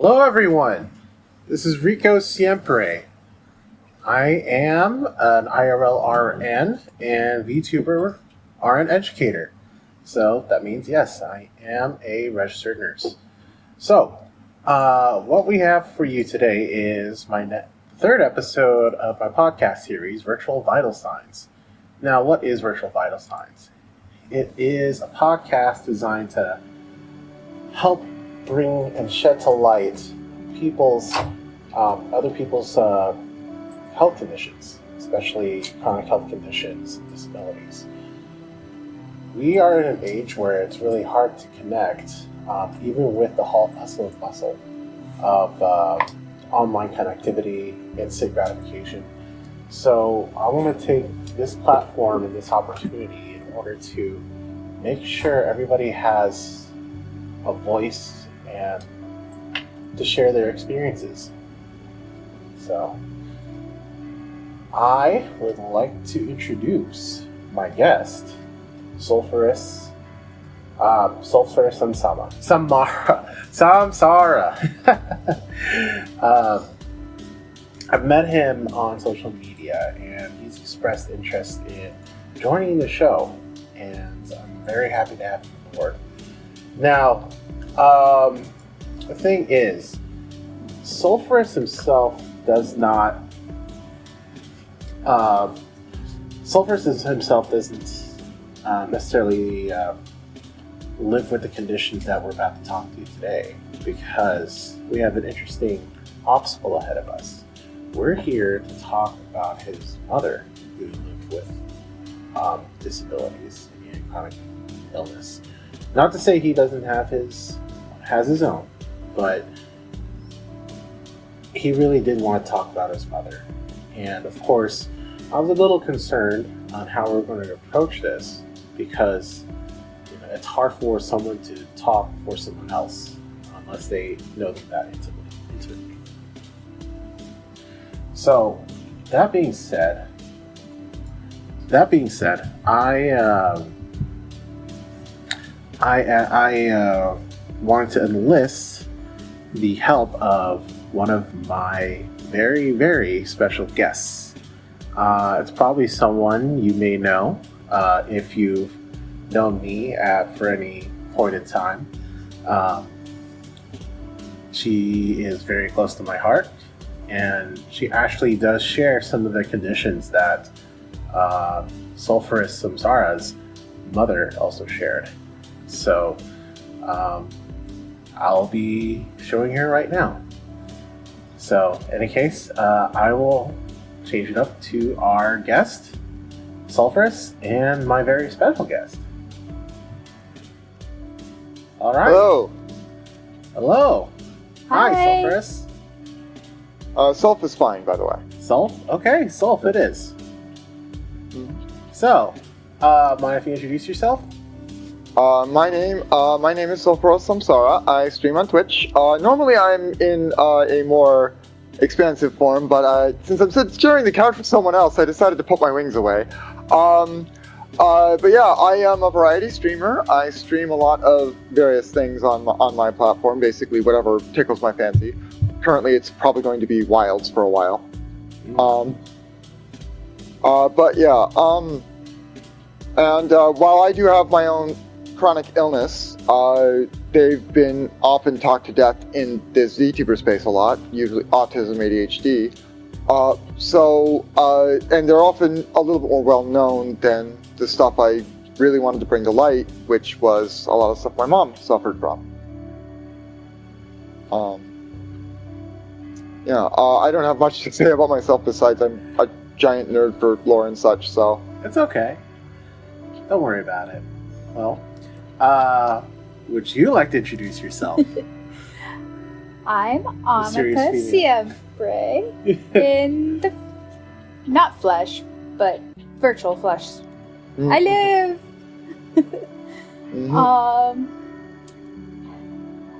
Hello, everyone. This is Rico Siempre. I am an IRL RN and VTuber RN educator. So that means, yes, I am a registered nurse. So, what we have for you today is my third episode of my podcast series, Virtual Vital Signs. Now, what is Virtual Vital Signs? It is a podcast designed to help bring and shed to light other people's health conditions, especially chronic health conditions and disabilities. We are in an age where it's really hard to connect, even with the hustle and bustle of online connectivity, instant gratification. So I want to take this platform and this opportunity in order to make sure everybody has a voice and to share their experiences. So I would like to introduce my guest, Sulphuros and Samara. I've met him on social media, and he's expressed interest in joining the show, and I'm very happy to have him on board. Now, the thing is, Sulphuros himself doesn't necessarily live with the conditions that we're about to talk to today, because we have an interesting obstacle ahead of us. We're here to talk about his mother, who lived with disabilities and chronic illness. Not to say he doesn't has his own, but he really did want to talk about his mother. And of course, I was a little concerned on how we're going to approach this, because it's hard for someone to talk for someone else unless they know them that intimately. So, that being said, I wanted to enlist the help of one of my very, very special guests. It's probably someone you may know if you've known me for any point in time. She is very close to my heart, and she actually does share some of the conditions that Sulphuros Samara's mother also shared. So I'll be showing her right now. So in any case, I will change it up to our guest, Sulphuros, and my very special guest. All right. Hello. Hi, Sulphuros. Sulph is fine, by the way. Sulph? Okay, Sulph it is. Mm-hmm. So, mind if you introduce yourself? My name is Sulphuros Samara. I stream on Twitch. Normally I'm in a more expansive form, but since I'm sharing the couch with someone else, I decided to put my wings away. But yeah, I am a variety streamer. I stream a lot of various things on my platform, basically whatever tickles my fancy. Currently, it's probably going to be Wilds for a while. But yeah, and while I do have my own chronic illness, they've been often talked to death in this VTuber space a lot, usually autism, ADHD. And they're often a little bit more well known than the stuff I really wanted to bring to light, which was a lot of stuff my mom suffered from. I don't have much to say about myself besides I'm a giant nerd for lore and such, so. It's okay. Don't worry about it. Well, would you like to introduce yourself? I'm Amica Siempre in the not flesh, but virtual flesh. Mm-hmm. I live. Mm-hmm.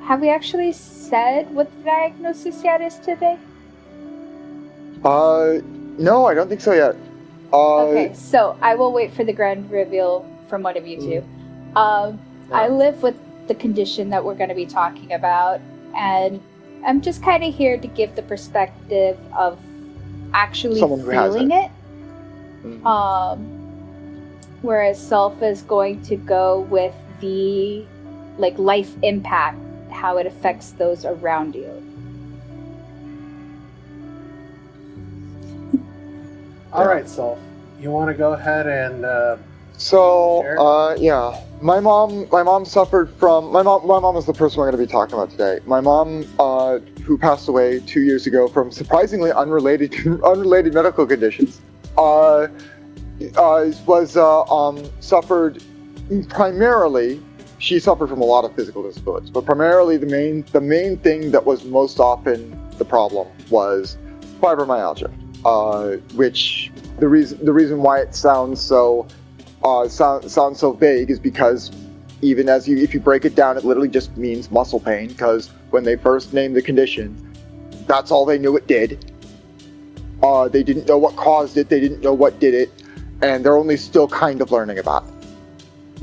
Have we actually said what the diagnosis yet is today? No, I don't think so yet. Okay, so I will wait for the grand reveal from one of you two. I live with the condition that we're going to be talking about, and I'm just kind of here to give the perspective of actually Someone who has feeling it. Mhm. Whereas Sulph is going to go with the life impact, how it affects those around you. All right, Sulph. You want to go ahead and Yeah, my mom suffered from my mom is the person we're going to be talking about today. My mom, who passed away 2 years ago from surprisingly unrelated medical conditions, suffered primarily. She suffered from a lot of physical disabilities, but primarily the main thing that was most often the problem was fibromyalgia, which the reason why it sounds so vague is because if you break it down, it literally just means muscle pain, because when they first named the condition, that's all they knew it did. They didn't know what caused it, they didn't know what did it, and they're only still kind of learning about it.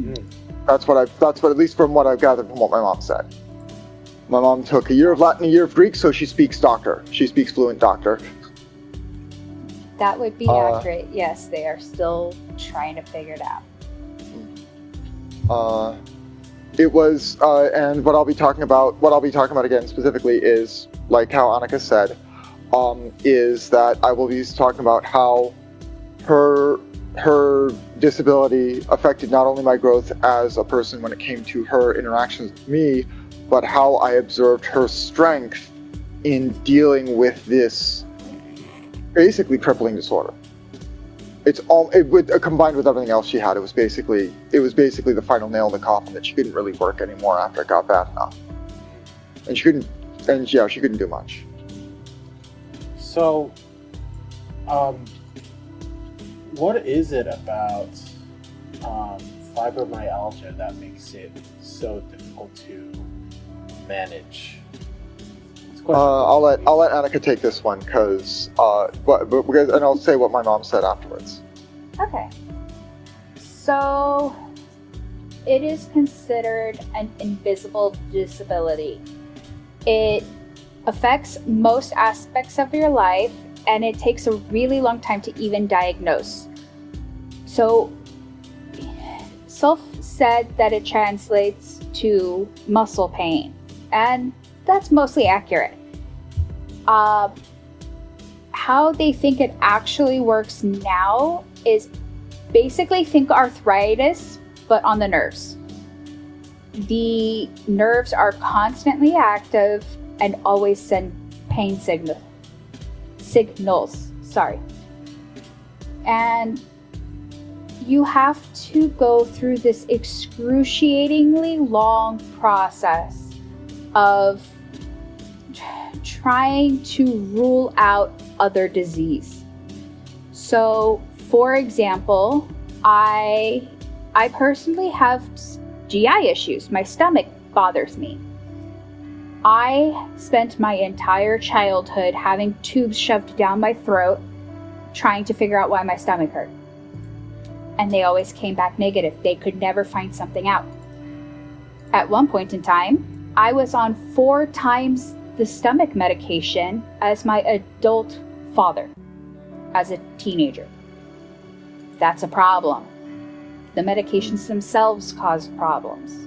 Mm. That's what at least from what I've gathered from what my mom said. My mom took a year of Latin, a year of Greek, so she speaks doctor. She speaks fluent doctor. That would be accurate. Yes, they are still trying to figure it out. It was, and what I'll be talking about again specifically is, like how Annika said, is that I will be talking about how her disability affected not only my growth as a person when it came to her interactions with me, but how I observed her strength in dealing with this basically crippling disorder. Combined with everything else she had, it was basically the final nail in the coffin that she couldn't really work anymore after it got bad enough. And she couldn't do much. So, what is it about fibromyalgia that makes it so difficult to manage? I'll let Annika take this one and I'll say what my mom said afterwards. Okay. So, it is considered an invisible disability. It affects most aspects of your life, and it takes a really long time to even diagnose. So, Sulph said that it translates to muscle pain, and that's mostly accurate. How they think it actually works now is basically think arthritis, but on the nerves. The nerves are constantly active and always send pain signals. And you have to go through this excruciatingly long process of trying to rule out other disease. So, for example, I personally have GI issues. My stomach bothers me. I spent my entire childhood having tubes shoved down my throat, trying to figure out why my stomach hurt. And they always came back negative. They could never find something out. At one point in time, I was on 4 times the stomach medication as my adult father, as a teenager. That's a problem. The medications themselves caused problems,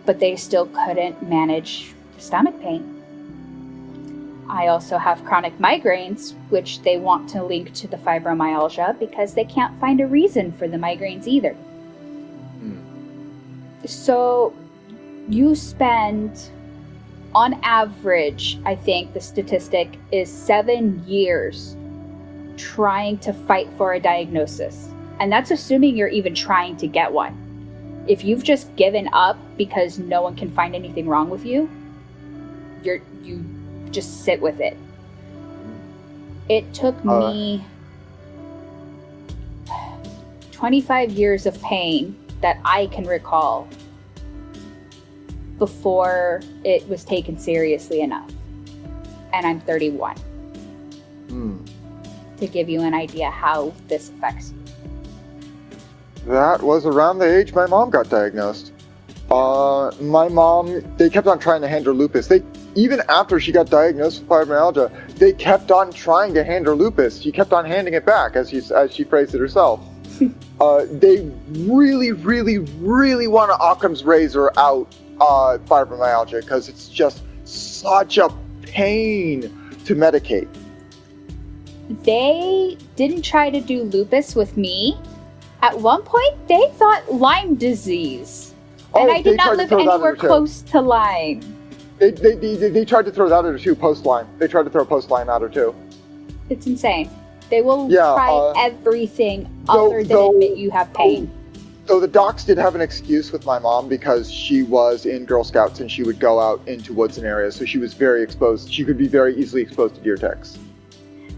but they still couldn't manage the stomach pain. I also have chronic migraines, which they want to link to the fibromyalgia because they can't find a reason for the migraines either. So you spend, on average, I think the statistic is 7 years trying to fight for a diagnosis. And that's assuming you're even trying to get one. If you've just given up because no one can find anything wrong with you, you just sit with it. It took me 25 years of pain that I can recall before it was taken seriously enough. And I'm 31. To give you an idea how this affects you. That was around the age my mom got diagnosed. My mom, they kept on trying to hand her lupus. even after she got diagnosed with fibromyalgia, they kept on trying to hand her lupus. She kept on handing it back, as she phrased it herself. They really, really, really want to Occam's razor out fibromyalgia because it's just such a pain to medicate. They didn't try to do lupus with me. At one point, they thought Lyme disease. And I did not live anywhere close to Lyme. They tried to throw that at her too, post-Lyme. They tried to throw post-Lyme at her too. It's insane. They will try everything other than admit you have pain. So the docs did have an excuse with my mom because she was in Girl Scouts and she would go out into woods and areas, so she was very exposed. She could be very easily exposed to deer ticks.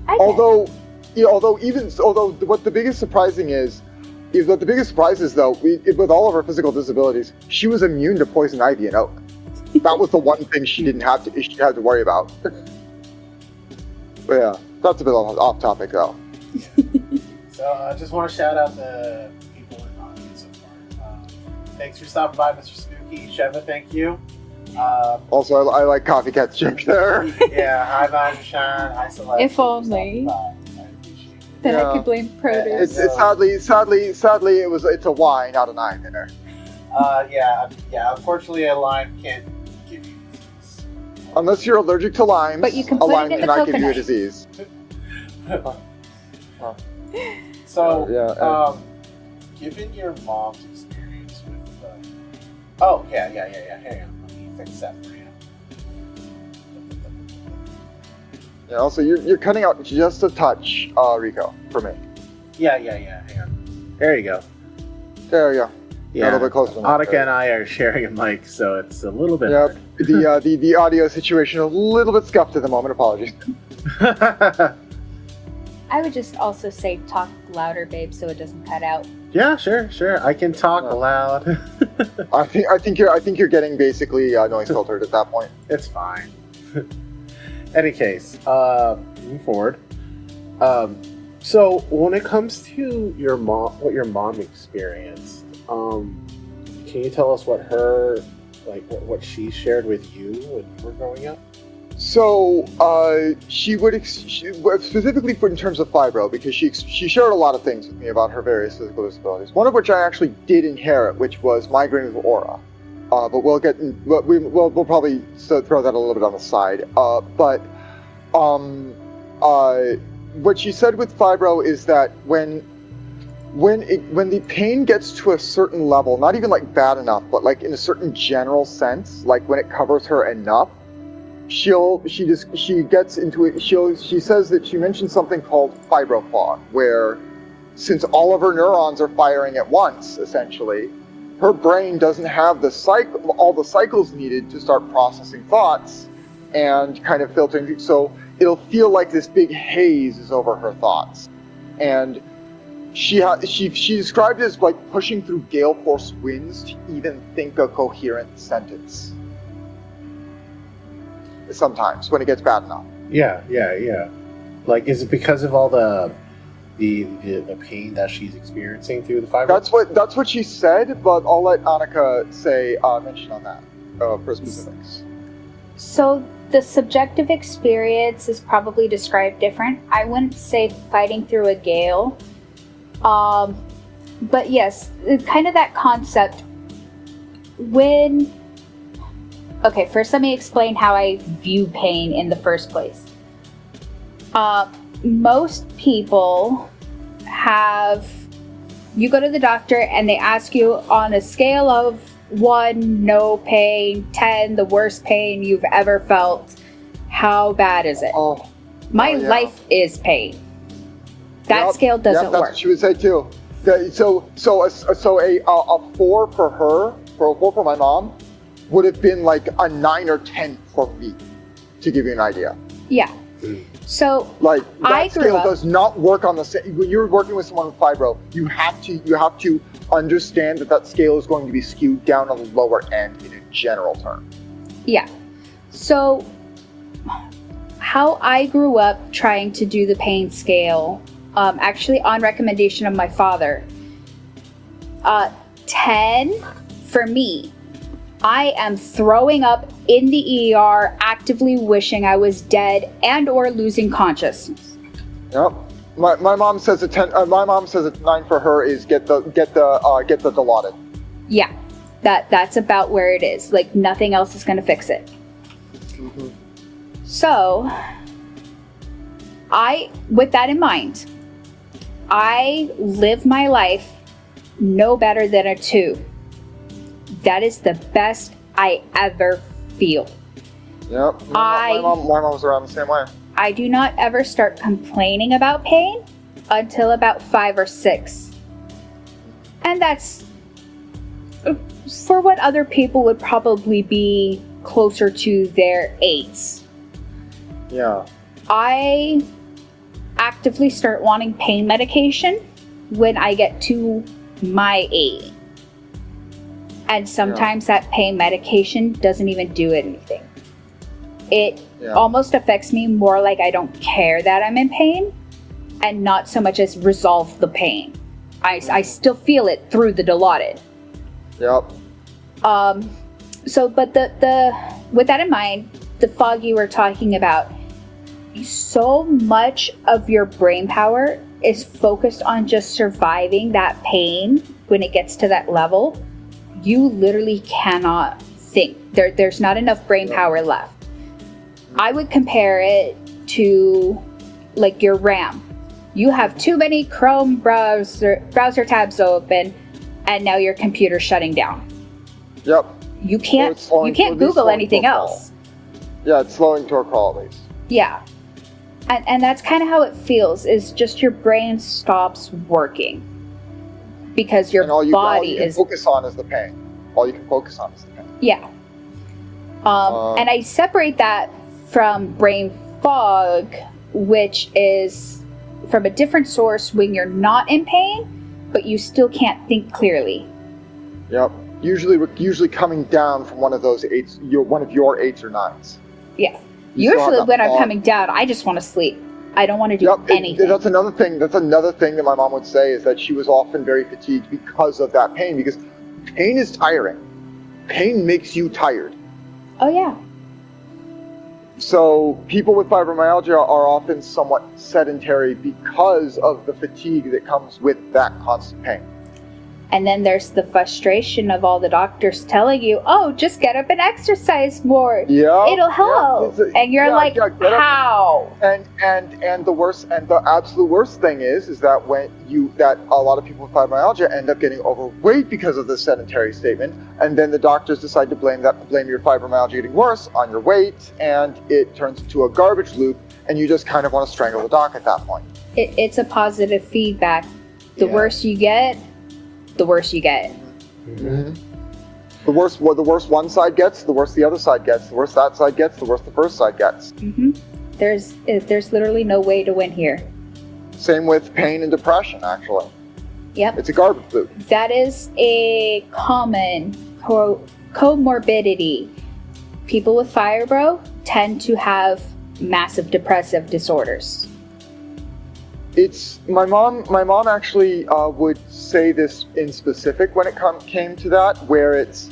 Although what the biggest surprise is though, with all of her physical disabilities, she was immune to poison ivy and oak. That was the one thing she had to worry about. But yeah, that's a bit off topic though. So I just want to shout out the people in the audience so far. Thanks for stopping by, Mr. Spooky. Sheva, thank you. Also, I like Coffee Cat's joke there. Yeah, hi, Vajan. Hi, Celeste. If only. I appreciate it. Then I could blame produce. It's sadly it's a Y, not an I there. Yeah. Unfortunately, a Lyme can't give you disease. Unless you're allergic to limes, But you can a put it Lyme in the cannot give you a coconut. disease. So, given your mom's experience with, hang on, let me fix that for you. Yeah. Also, you're cutting out just a touch, Rico, for me. Yeah, hang on. There you go. There you go. Yeah, a little bit closer. Annika and I are sharing a mic, so it's a little bit Yep. The audio situation a little bit scuffed at the moment. Apologies. hard. I would just also say talk louder, babe, so it doesn't cut out. Yeah, sure. I can talk loud. I think you're getting basically noise filtered at that point. It's fine. Any case, moving forward. So when it comes to your mom, what your mom experienced, can you tell us what what she shared with you when you were growing up? So she would specifically in terms of fibro, because she shared a lot of things with me about her various physical disabilities. One of which I actually did inherit, which was migraine with aura. But we'll probably throw that a little bit on the side. What she said with fibro is that when the pain gets to a certain level, not even like bad enough, but like in a certain general sense, like when it covers her enough, she gets into it. She says that she mentioned something called fibro fog, where since all of her neurons are firing at once, essentially, her brain doesn't have all the cycles needed to start processing thoughts and kind of filtering. So it'll feel like this big haze is over her thoughts, and she described it as like pushing through gale force winds to even think a coherent sentence. Sometimes when it gets bad enough. Yeah. Like, is it because of all the pain that she's experiencing through the fibro? That's what she said, but I'll let Annika mention on that for specifics. So the subjective experience is probably described different. I wouldn't say fighting through a gale. But yes, kind of that concept. Okay, first let me explain how I view pain in the first place. Most people you go to the doctor and they ask you on a scale of 1, no pain, 10, the worst pain you've ever felt, how bad is it? My life is pain. That scale doesn't work. That's what she would say too. So a 4 for her, for a 4 for my mom, would have been like a 9 or 10 for me, to give you an idea. Yeah. So like that scale does not work on the same. When you're working with someone with fibro, you have to understand that scale is going to be skewed down on the lower end in a general term. Yeah. So how I grew up trying to do the pain scale, actually on recommendation of my father, 10 for me I am throwing up in the ER, actively wishing I was dead and or losing consciousness. Yep. My mom says my mom says a 9 for her is get the Dilaudid. Yeah, that's about where it is. Like, nothing else is going to fix it. Mm-hmm. So, with that in mind, I live my life no better than a 2. That is the best I ever feel. Yep. My mom was around the same way. I do not ever start complaining about pain until about 5 or 6. And that's for what other people would probably be closer to their 8s. Yeah. I actively start wanting pain medication when I get to my 8. And sometimes that pain medication doesn't even do anything. It almost affects me more like I don't care that I'm in pain, and not so much as resolve the pain. I still feel it through the Dilaudid. Yep. So, but the with that in mind, the fog you were talking about, so much of your brain power is focused on just surviving that pain when it gets to that level. You literally cannot think. There's not enough brain power left. I would compare it to like your RAM. You have too many Chrome browser tabs open, and now your computer's shutting down. Yep. You can't Google anything else. Yeah, it's slowing to a crawl at least. Yeah. And that's kind of how it feels, is just your brain stops working. Because your body is... All you can focus on is the pain. All you can focus on is the pain. Yeah. And I separate that from brain fog, which is from a different source when you're not in pain, but you still can't think clearly. Yep. Usually coming down from one of those 8s, one of your 8s or 9s. Yeah. Usually when I'm coming down, I just want to sleep. I don't want to do anything. That's another thing that my mom would say, is that she was often very fatigued because of that pain, because pain is tiring. Pain makes you tired. Oh, yeah. So people with fibromyalgia are often somewhat sedentary because of the fatigue that comes with that constant pain. And then there's the frustration of all the doctors telling you, oh, just get up and exercise more. Yeah. It'll help. Yeah, and you're like, how? And the absolute worst thing is that that a lot of people with fibromyalgia end up getting overweight because of the sedentary statement, and then the doctors decide to blame your fibromyalgia getting worse on your weight, and it turns into a garbage loop, and you just kind of want to strangle the doc at that point. It's a positive feedback. The worse you get, the worse you get. Mm-hmm. The worse one side gets, the worse the other side gets. The worse that side gets, the worse the first side gets. Mm-hmm. There's literally no way to win here. Same with pain and depression, actually. Yep. It's a garbage loop. That is a common comorbidity. People with fibro tend to have massive depressive disorders. It's my mom actually would say this in specific when it came to that, where it's,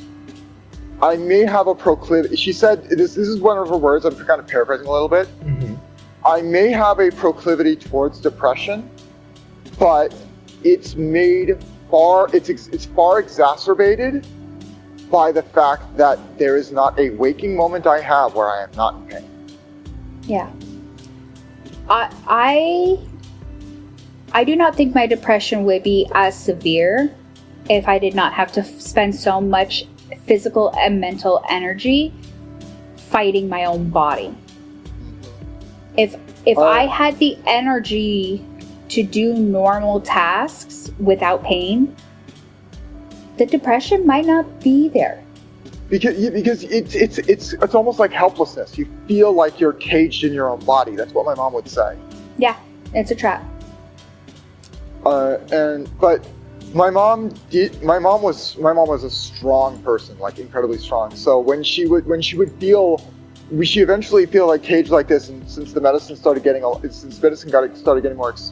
I may have a proclivity. She said, this is one of her words, I'm kind of paraphrasing a little bit. Mm-hmm. I may have a proclivity towards depression, but it's far exacerbated by the fact that there is not a waking moment I have where I am not in pain. Yeah. I do not think my depression would be as severe if I did not have to spend so much physical and mental energy fighting my own body. If I had the energy to do normal tasks without pain, the depression might not be there. Because it's almost like helplessness. You feel like you're caged in your own body. That's what my mom would say. Yeah, it's a trap. But my mom was a strong person, like incredibly strong. So when she eventually feel like caged like this, and since medicine started getting more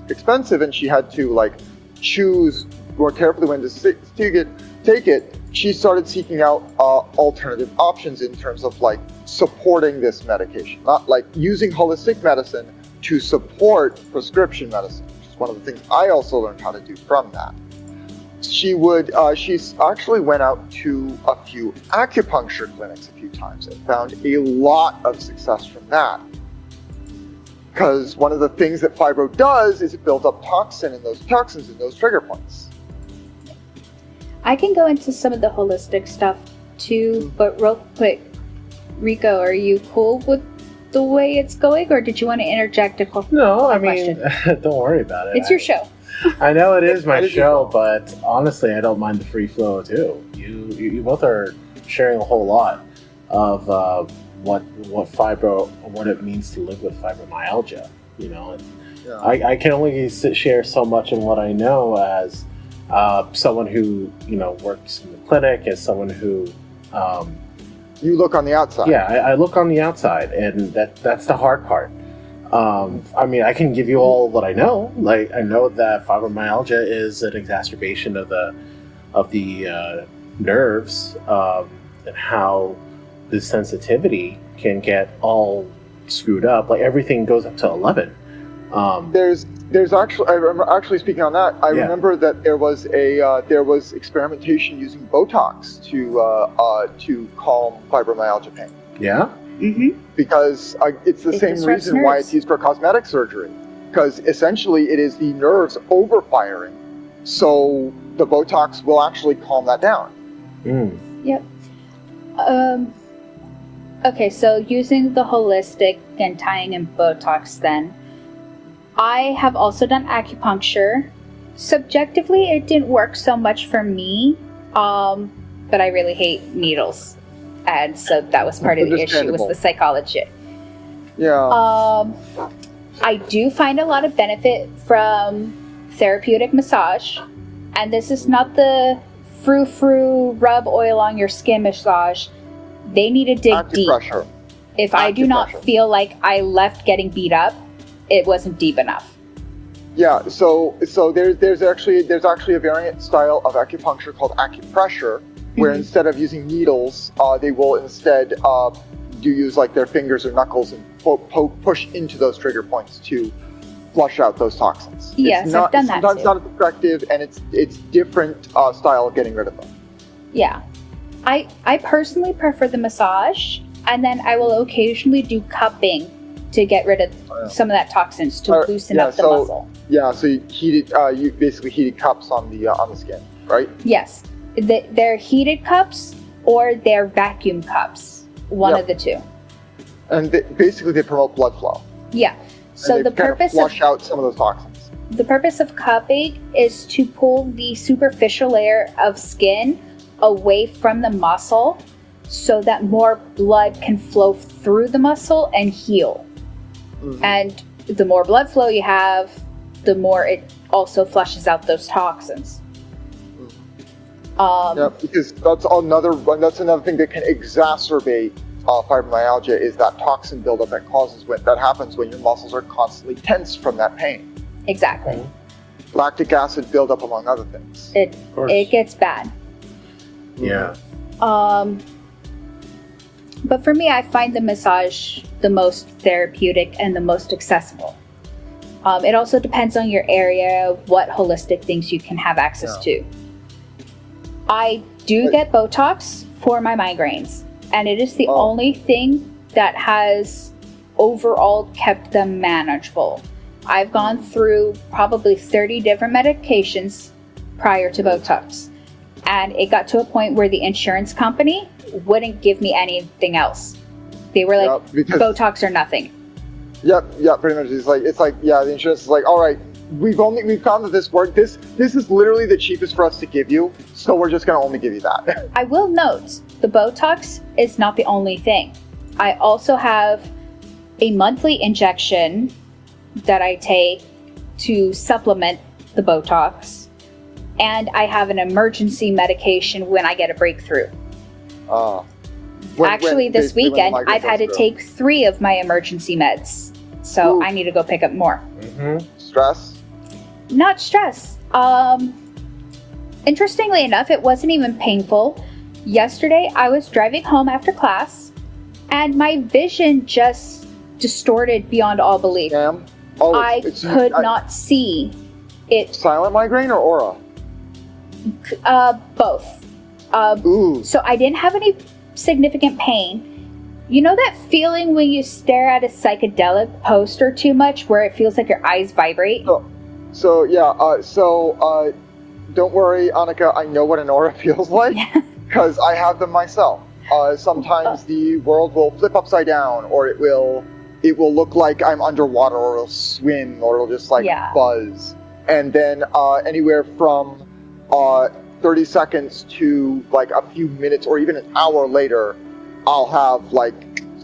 expensive, and she had to like choose more carefully when to take it, she started seeking out alternative options in terms of like supporting this medication, not like using holistic medicine to support prescription medicine, which is one of the things I also learned how to do from that. She's actually went out to a few acupuncture clinics a few times and found a lot of success from that. Because one of the things that fibro does is it builds up toxins in those trigger points. I can go into some of the holistic stuff too, but real quick, Rico, are you cool with the way it's going, or did you want to interject a question? No, I mean, don't worry about it. It's your show. I know it is my show, but honestly, I don't mind the free flow too. You both are sharing a whole lot of what it means to live with fibromyalgia. You know, Yeah. I can only share so much in what I know as someone who works in the clinic, as someone who. You look on the outside. Yeah, I look on the outside, and that's the hard part. I mean, I can give you all what I know. Like, I know that fibromyalgia is an exacerbation of the nerves, and how the sensitivity can get all screwed up. Like, everything goes up to 11. There's actually, I remember actually speaking on that. I Yeah. remember that there was experimentation using Botox to calm fibromyalgia pain. Yeah. Mm-hmm. Because it's the It same disrupts reason why nerves. it's used for cosmetic surgery. Because essentially it is the nerves overfiring, so the Botox will actually calm that down. Yep. Okay, so using the holistic and tying in Botox then, I have also done acupuncture. Subjectively, it didn't work so much for me, but I really hate needles. And so that was part of the issue, was Understandable. the psychology. Yeah. I do find a lot of benefit from therapeutic massage, and this is not the frou-frou rub oil on your skin massage. They need to dig deep. Acupressure. If I do not Acupressure. feel like I left getting beat up, it wasn't deep enough. Yeah, so there's actually a variant style of acupuncture called acupressure, where Mhm. instead of using needles, they will instead use like their fingers or knuckles and push into those trigger points to flush out those toxins. Yes, It's not, I've done that sometimes too. not as effective, and it's different style of getting rid of them. Yeah. I personally prefer the massage, and then I will occasionally do cupping to get rid of some of that toxins to loosen up the muscle. Yeah, so you basically heated cups on the skin, right? Yes. They're heated cups or they're vacuum cups. One Yep. of the two. And basically they promote blood flow. Yeah. So and the they kind purpose of flush out some of those toxins. The purpose of cupping is to pull the superficial layer of skin away from the muscle so that more blood can flow through the muscle and heal. Mhm. And the more blood flow you have, the more it also flushes out those toxins. Yeah, because that's another thing that can exacerbate fibromyalgia, is that toxin buildup that happens when your muscles are constantly tense from that pain. Exactly. Lactic acid buildup, among other things. It gets bad. Yeah. But for me, I find the massage the most therapeutic and the most accessible. It also depends on your area, what holistic things you can have access to. I do get Botox for my migraines, and it is the only thing that has overall kept them manageable. I've gone through probably 30 different medications prior to Botox, and it got to a point where the insurance company wouldn't give me anything else. They were like, because- Botox or nothing. Yep, pretty much. It's like the insurance is like, all right, we've found that this worked. This is literally the cheapest for us to give you, so we're just gonna only give you that. I will note, the Botox is not the only thing. I also have a monthly injection that I take to supplement the Botox, and I have an emergency medication when I get a breakthrough. Actually, this weekend, I've had to take 3 of my emergency meds, so Ooh. I need to go pick up more. Stress. Not stress. interestingly enough, it wasn't even painful. Yesterday, I was driving home after class, and my vision just distorted beyond all belief. Ma'am? Oh, I could not see it. Silent migraine or aura? Both. Ooh. So I didn't have any significant pain. You know that feeling when you stare at a psychedelic poster too much, where it feels like your eyes vibrate? So don't worry, Annika, I know what an aura feels like, because I have them myself. Sometimes the world will flip upside down, or it will look like I'm underwater, or it'll swim, or it'll just buzz. And then anywhere from 30 seconds to like a few minutes or even an hour later, I'll have like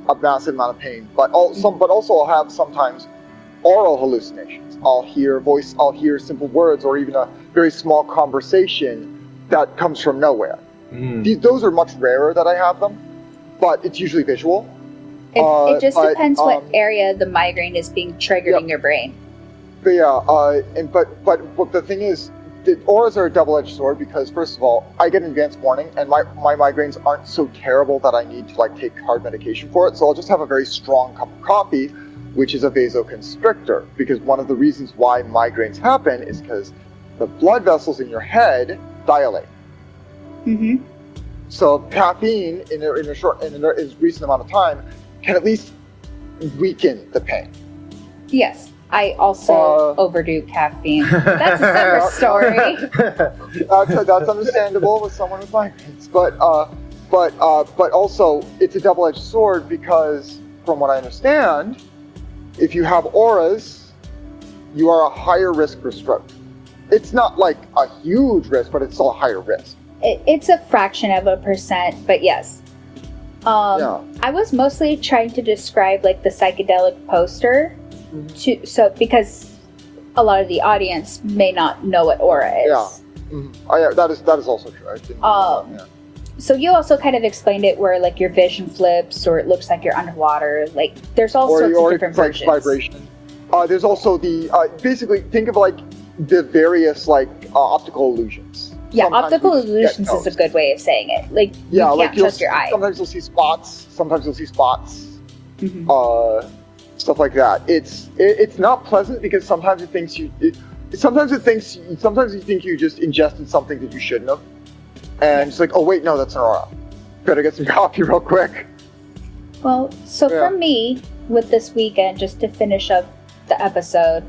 a massive amount of pain. But also I'll have sometimes oral hallucinations. I'll hear simple words, or even a very small conversation that comes from nowhere. Those are much rarer that I have them, but it's usually visual. It just depends what area the migraine is being triggered in your brain. But yeah, but the thing is, the auras are a double-edged sword, because first of all, I get an advance warning, and my migraines aren't so terrible that I need to like take hard medication for it. So I'll just have a very strong cup of coffee, which is a vasoconstrictor, because one of the reasons why migraines happen is because the blood vessels in your head dilate. Mm-hmm. So caffeine in a recent amount of time can at least weaken the pain. Yes. I also overdo caffeine. That's a separate story. That's understandable with someone with migraines, but also it's a double-edged sword, because from what I understand, if you have auras, you are a higher risk for stroke. It's not like a huge risk, but it's still a higher risk. It's a fraction of a percent, but yes. I was mostly trying to describe like the psychedelic poster. Because a lot of the audience may not know what aura is. Yeah, that is also true. I didn't know that, So you also kind of explained it where like your vision flips, or it looks like you're underwater. Like there's all sorts of different versions. Vibration. There's also the basically think of like the various like optical illusions. Yeah, optical illusions is a good way of saying it. Like you can't trust your eye. Sometimes you'll see spots. Mm-hmm. Stuff like that. It's not pleasant, because sometimes you think you just ingested something that you shouldn't have, and it's like, oh wait, no, that's an aura. Better get some coffee real quick. Well, so for me, with this weekend, just to finish up the episode,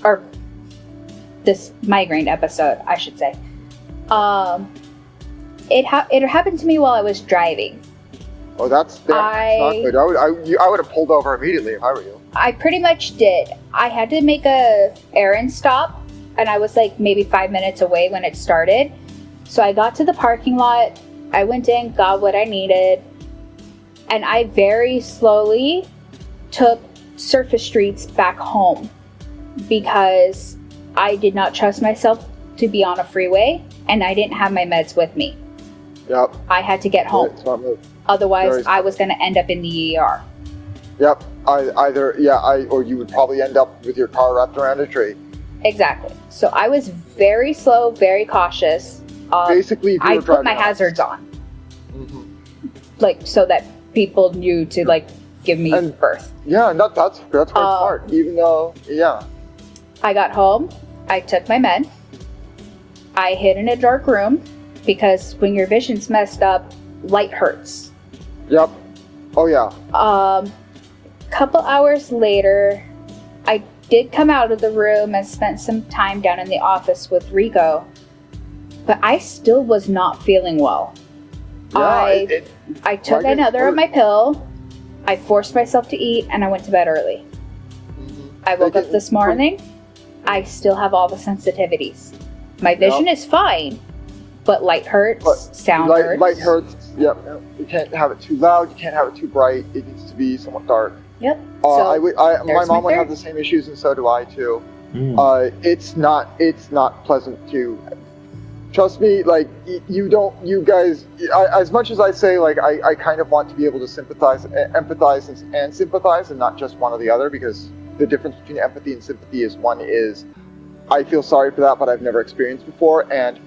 or this migraine episode, I should say, it happened to me while I was driving. Oh, that's not good. I would have pulled over immediately if I were you. I pretty much did. I had to make a errand stop, and I was like maybe 5 minutes away when it started. So I got to the parking lot, I went in, got what I needed, and I very slowly took surface streets back home, because I did not trust myself to be on a freeway, and I didn't have my meds with me. Yep. I had to get home. Smart move. Otherwise, I was going to end up in the ER. Yep. Or you would probably end up with your car wrapped around a tree. Exactly. So I was very slow, very cautious. Basically, if you were I put my hazards on, like so that people knew to like give me birth. Yeah, and that's quite smart. Even though, I got home. I took my med. I hid in a dark room, because when your vision's messed up, light hurts. Yep. Oh yeah. Couple hours later, I did come out of the room and spent some time down in the office with Rico, but I still was not feeling well. Yeah, I took another of my pill, I forced myself to eat, and I went to bed early. I woke up this morning, I still have all the sensitivities. My vision is fine, but light hurts, sound hurts. Light hurts, yep. You can't have it too loud, you can't have it too bright, it needs to be somewhat dark. Yep. My mom would have the same issues, and so do I too. It's not pleasant to. Trust me, like you guys. As much as I say, like I kind of want to be able to empathize, and sympathize, and not just one or the other, because the difference between empathy and sympathy is one is I feel sorry for that, but I've never experienced before, and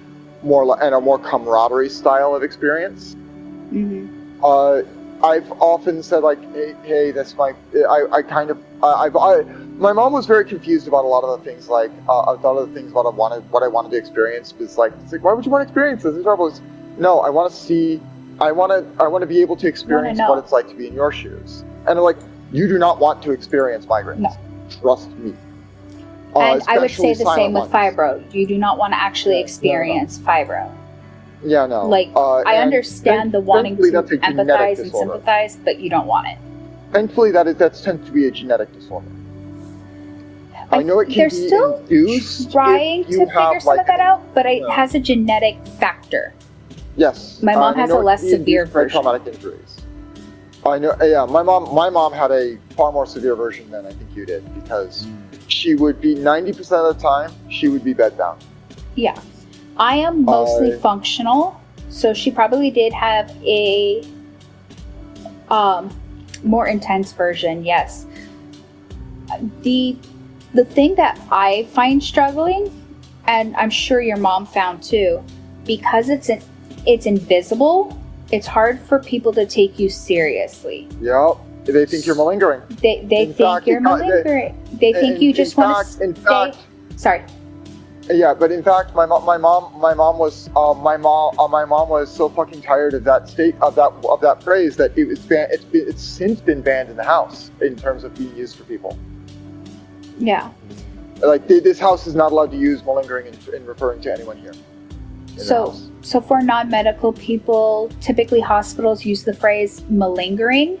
and a more camaraderie style of experience. Mm-hmm. I've often said like, hey, that's my. My mom was very confused about a lot of the things like what I wanted to experience. It's like why would you want to experience this? No, I want to see. I want to be able to experience what it's like to be in your shoes. And like, you do not want to experience migraines. No. Trust me. And I would say the same ones. with fibro. You do not want to actually experience fibro. Yeah, no. Like, I understand the wanting to empathize and disorder. sympathize, but you don't want it. Thankfully, that tends to be a genetic disorder. I know it can They're be still induced trying if you to figure have, some of that out, but it No. has a genetic factor. Yes. My mom I has know a it less can be severe induced by version. traumatic injuries. I know. Yeah, my mom had a far more severe version than I think you did, because she would be 90% of the time she would be bedbound. Yeah. I am mostly functional, so she probably did have a more intense version, yes. The thing that I find struggling, and I'm sure your mom found too, because it's invisible, it's hard for people to take you seriously. Yep. They think you're malingering. They think you're malingering. They think you just want to stay. In fact, sorry. yeah, but in fact, my mom was so fucking tired of that phrase that it was banned. It's since been banned in the house in terms of being used for people. Yeah. Like this house is not allowed to use malingering in referring to anyone here. So for non-medical people, typically hospitals use the phrase malingering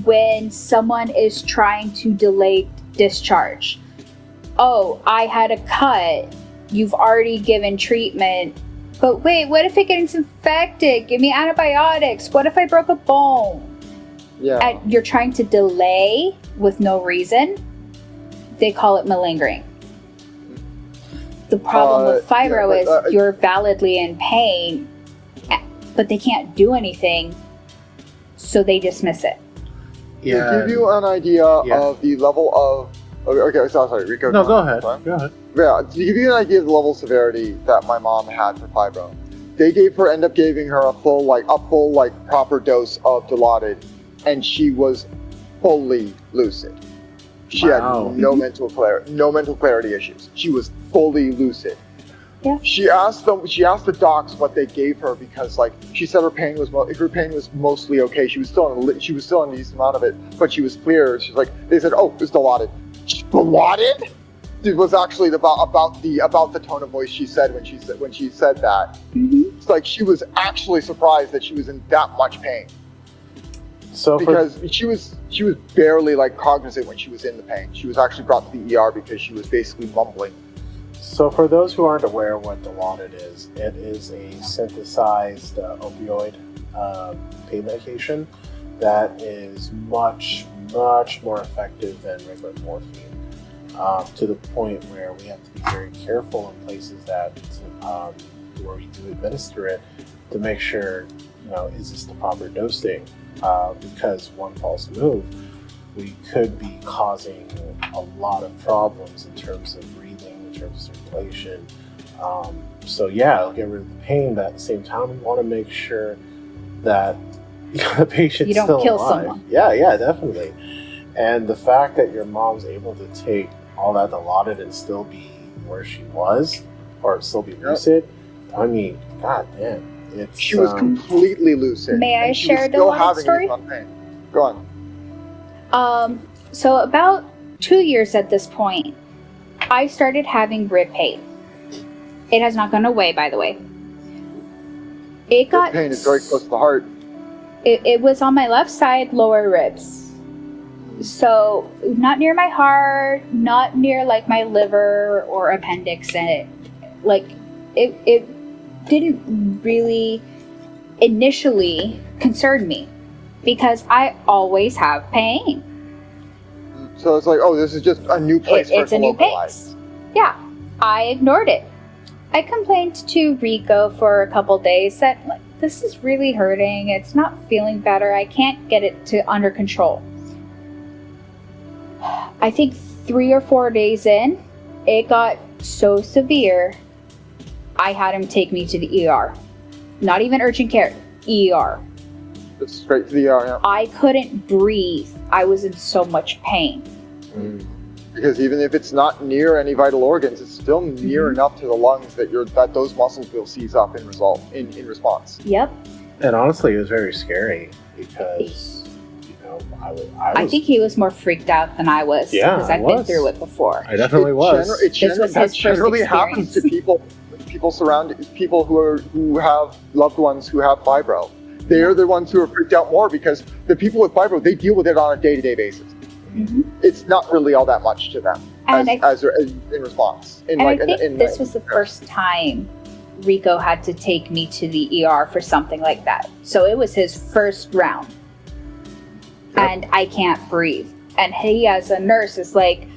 when someone is trying to delay discharge. Oh, I had a cut. You've already given treatment. But wait, what if it gets infected? Give me antibiotics. What if I broke a bone? Yeah. And you're trying to delay with no reason. They call it malingering. The problem with fibro is you're validly in pain, but they can't do anything, so they dismiss it. Yeah. To give you an idea of the level of... Okay, sorry, Rico. No, go ahead. Go ahead. Yeah, to give you an idea of the level of severity that my mom had for fibro, they ended up giving her a full proper dose of Dilaudid, and she was fully lucid. She had no mental clarity issues. She was fully lucid. Yeah. She asked the docs what they gave her, because she said her pain was mostly okay. She was still in a decent amount of it, but she was clear. She's like, they said, oh, it's Dilaudid. Dilaudid? It was actually about the tone of voice she said when she said that. Mm-hmm. It's like she was actually surprised that she was in that much pain. So because she was barely cognizant when she was in the pain. She was actually brought to the ER because she was basically mumbling. So for those who aren't aware what Dilaudid is, it is a synthesized opioid pain medication that is much, much more effective than regular morphine, to the point where we have to be very careful in places that where we do administer it to make sure, is this the proper dosing? Because one false move, we could be causing a lot of problems in terms of breathing, in terms of circulation. So yeah, it'll get rid of the pain, but at the same time, we want to make sure that the patient's still alive. You don't kill someone. Yeah, definitely. And the fact that your mom's able to take all that Dilaudid and still be where she was, or still be lucid, I mean, god damn. She was completely lucid. May I share the Dilaudid story? Go on. So about 2 years at this point, I started having rib pain. It has not gone away, by the way. Rib pain is very close to the heart. It was on my left side, lower ribs. So not near my heart, not near my liver or appendix, and it didn't really initially concern me because I always have pain. So it's this is just a new place for it to localize. Yeah, I ignored it. I complained to Rico for a couple days that this is really hurting. It's not feeling better. I can't get it under control. I think 3 or 4 days in, it got so severe, I had him take me to the ER. Not even urgent care, ER. Just straight to the ER, yeah. I couldn't breathe. I was in so much pain. Because even if it's not near any vital organs, it's still near enough to the lungs that those muscles will seize up in response. Yep. And honestly, it was very scary because, I think he was more freaked out than I was. Yeah, because I've been through it before. I definitely was. That generally happens to people who have loved ones who have fibro. They're the ones who are freaked out more because the people with fibro, they deal with it on a day-to-day basis. It's not really all that much to them in response. I think this was the first time Rico had to take me to the ER for something like that. So it was his first round. And I can't breathe. And he, as a nurse, is like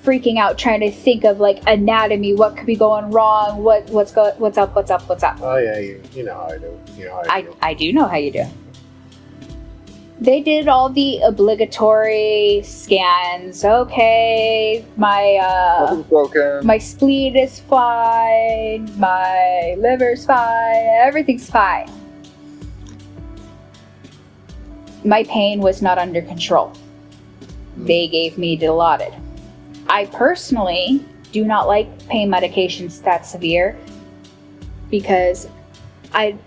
freaking out, trying to think of like anatomy, what could be going wrong, what's up. Oh yeah, you know how I do. You know how I do. I do know how you do. They did all the obligatory scans. Okay, nothing's broken. my spleen is fine, my liver's fine, everything's fine. My pain was not under control. They gave me Dilaudid. I personally do not like pain medications that severe because I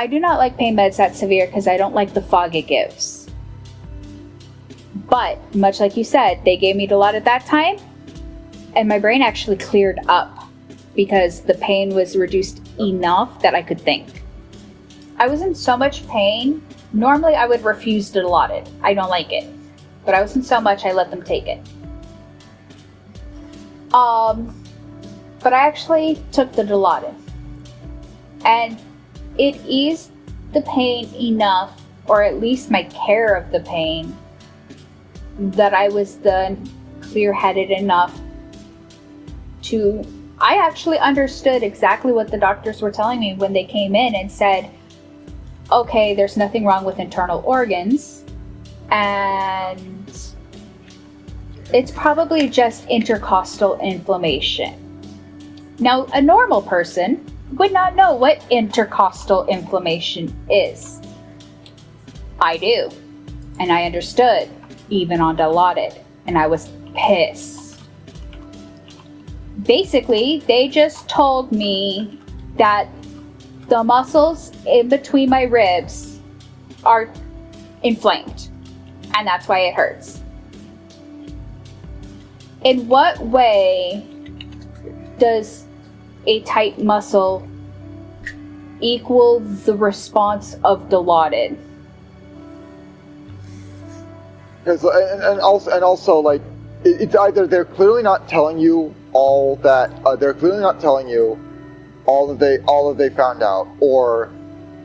do not like pain meds that severe because I don't like the fog it gives. But, much like you said, they gave me Dilaudid that time, and my brain actually cleared up because the pain was reduced enough that I could think. I was in so much pain, normally I would refuse Dilaudid. I don't like it. But I was in so much, I let them take it. But I actually took the Dilaudid. And it eased the pain enough, or at least my care of the pain, that I was then clear-headed enough to... I actually understood exactly what the doctors were telling me when they came in and said, okay, there's nothing wrong with internal organs, and it's probably just intercostal inflammation. Now, a normal person would not know what intercostal inflammation is. I do. And I understood, even on Dilaudid, and I was pissed. Basically, they just told me that the muscles in between my ribs are inflamed, and that's why it hurts. In what way does a tight muscle equal the response of Dilaudid? Because and also like it's either they're clearly not telling you all that they found out, or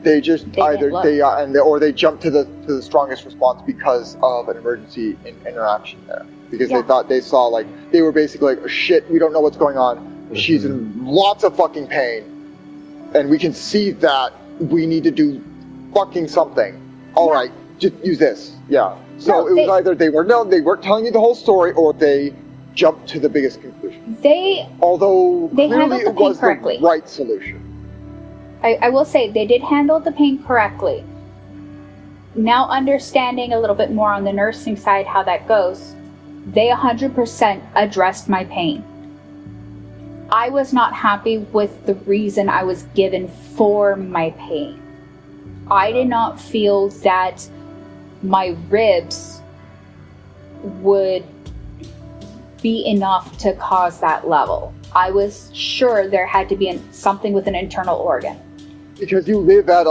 they just or they jump to the strongest response because of an emergency interaction there, because they thought they saw, like, they were basically like, oh, shit, we don't know what's going on. She's in lots of fucking pain, and we can see that we need to do fucking something. All right, just use this. Yeah. So it was either they weren't telling you the whole story, or they jumped to the biggest conclusion. Although clearly it was the right solution. I will say they did handle the pain correctly. Now, understanding a little bit more on the nursing side how that goes, they 100% addressed my pain. I was not happy with the reason I was given for my pain. I did not feel that my ribs would be enough to cause that level. I was sure there had to be something with an internal organ. Because you live at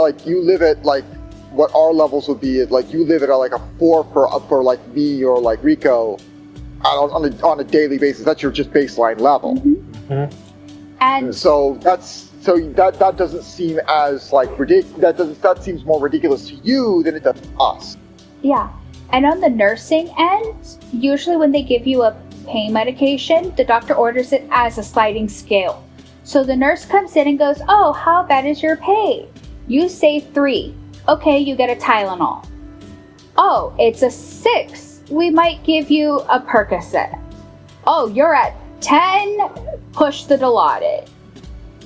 what our levels would be, like you live at like a 4 for like me or like Rico on a daily basis. That's your just baseline level. Mm-hmm. And so that doesn't seem as like ridiculous. That seems more ridiculous to you than it does to us. Yeah, and on the nursing end, usually when they give you a pain medication, the doctor orders it as a sliding scale. So the nurse comes in and goes, "Oh, how bad is your pain?" You say 3. Okay, you get a Tylenol. Oh, it's a 6. We might give you a Percocet. Oh, you're at 10. Push the Dilaudid.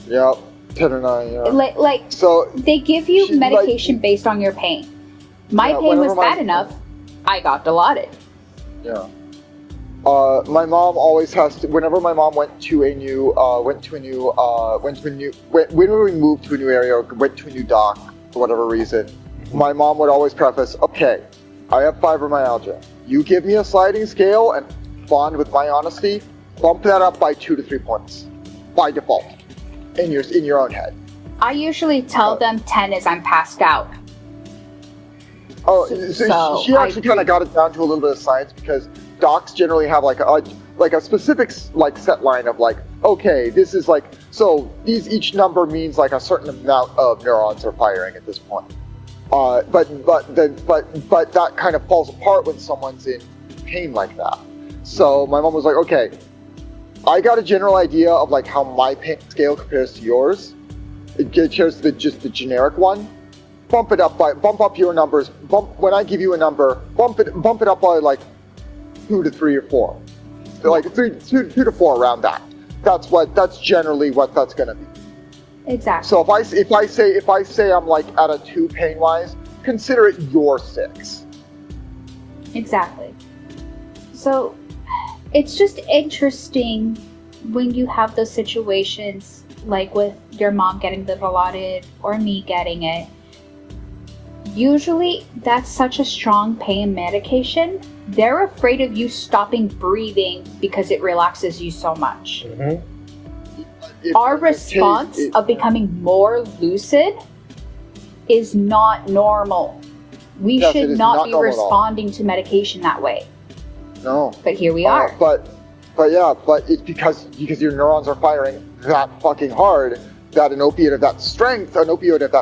Yep. 10 or 9, yeah. Like So they give you she's medication like- based on your pain. My Yeah, pain was whenever my- bad enough. I got Dilaudid. Yeah. My mom always has to. Whenever my mom whenever we moved to a new area, or went to a new doc for whatever reason, my mom would always preface, "Okay, I have fibromyalgia. You give me a sliding scale and bond with my honesty. Bump that up by 2 to 3 points, by default, in your own head." I usually tell them 10 is I'm passed out. Oh, So so she actually kind of got it down to a little bit of science, because docs generally have like a specific like set line of like, okay, this is like, so each number means like a certain amount of neurons are firing at this point. But that kind of falls apart when someone's in pain like that. So my mom was like, okay, I got a general idea of like how my pain scale compares to yours. It compares to just the generic one. Bump up your numbers. When I give you a number, bump it up by like 2 to 3 or 4, like 2 to 4 around that. That's generally what that's gonna be. Exactly. So if I say I'm like at a 2 pain wise, consider it your 6. Exactly. So it's just interesting when you have those situations, like with your mom getting the Dilaudid or me getting it. Usually that's such a strong pain medication, they're afraid of you stopping breathing because it relaxes you so much. Our response of becoming more lucid is not normal. We Yes, it should is not not be normal at all. responding to medication that way. No. But here we are. But it's because your neurons are firing that fucking hard that an opioid of that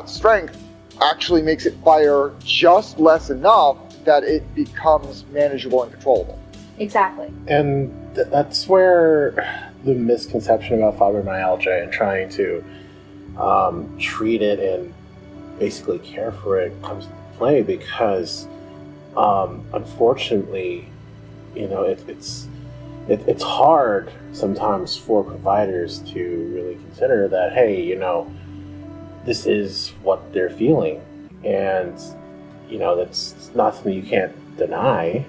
strength actually makes it fire just less enough that it becomes manageable and controllable. Exactly. And that's where the misconception about fibromyalgia and trying to treat it and basically care for it comes into play, because unfortunately, you know, it's hard sometimes for providers to really consider that, hey, you know, this is what they're feeling, and you know, that's not something you can't deny,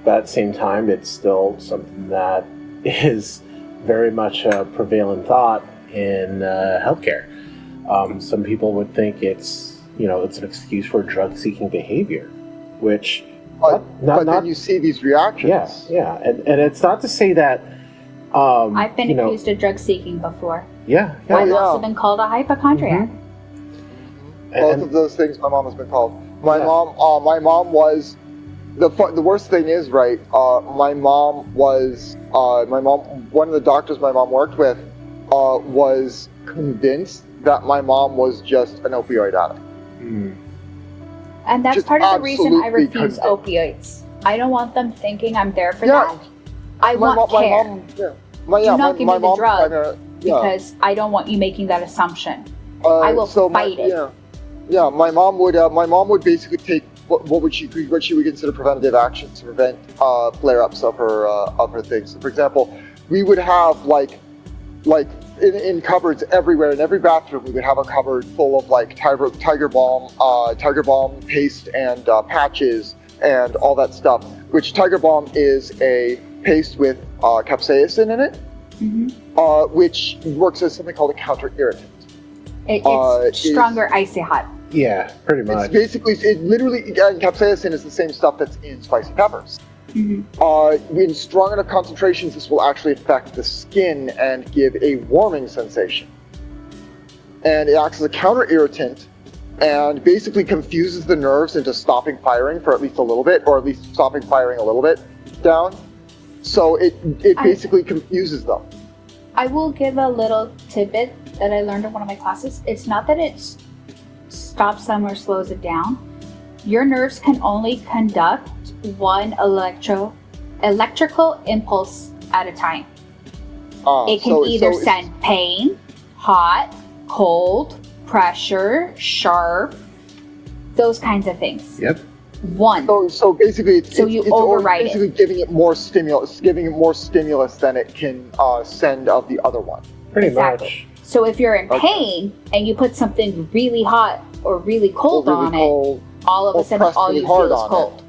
but at the same time it's still something that is very much a prevalent thought in healthcare. Some people would think it's an excuse for drug-seeking behavior, which But then you see these reactions. yeah, and it's not to say that I've been you know, accused of drug seeking before. yeah, I've yeah. also been called a hypochondriac. Both of those things my mom has been called. My Yeah. mom was the worst thing is, right, one of the doctors my mom worked with was convinced that my mom was just an opioid addict. And that's Just part of the reason I absolutely refuse convinced. opioids. I don't want them thinking I'm there for Yeah. that. I want care. Do not give me the drug, because I don't want you making that assumption. I will fight it. Yeah, my mom would basically take what she would consider preventative actions to prevent flare-ups of her things. So for example, we would have like in cupboards everywhere, in every bathroom, we would have a cupboard full of like tiger balm paste and patches and all that stuff. Which Tiger Balm is a paste with capsaicin in it, which works as something called a counter irritant. It's stronger icy hot. yeah, pretty much. It's basically, capsaicin is the same stuff that's in spicy peppers. In strong enough concentrations, this will actually affect the skin and give a warming sensation. And it acts as a counter irritant and basically confuses the nerves into stopping firing for at least a little bit, or at least stopping firing a little bit down. So it basically confuses them. I will give a little tidbit that I learned in one of my classes. It's not that it stops them or slows it down. Your nerves can only conduct one electrical impulse at a time. It can either send pain, hot, cold, pressure, sharp, those kinds of things. Yep. One. So basically, it's override basically giving it more stimulus, than it can send of the other one. Pretty Exactly. much. So if you're in Okay. pain and you put something really hot or really cold Or really on cold, it, all of or a sudden press all really you hard feel is on cold.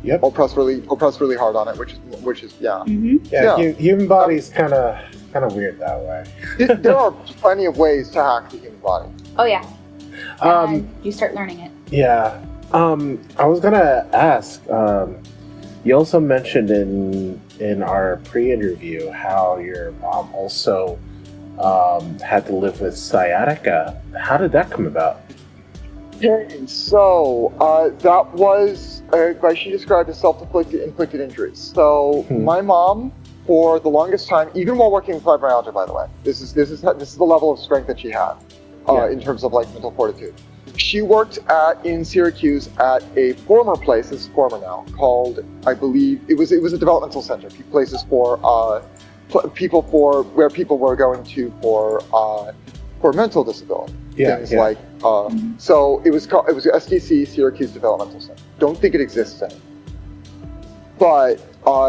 Yep. or press really hard on it, which is yeah. Yeah, Yeah. human body's kind of weird that way. There are plenty of ways to hack the human body. Oh yeah. Um, And you start learning it. yeah. I was gonna ask. You also mentioned in our pre-interview how your mom also had to live with sciatica. How did that come about? Okay, so that was what she described as self-inflicted injuries. So my mom, for the longest time, even while working with fibromyalgia, by the way, this is the level of strength that she had in terms of like mental fortitude. She worked in Syracuse at a former place, this is former now, called, I believe, it was a developmental center, places for people where people were going to for mental disability. Things like so it was SDC, Syracuse Developmental Center. Don't think it exists anymore. But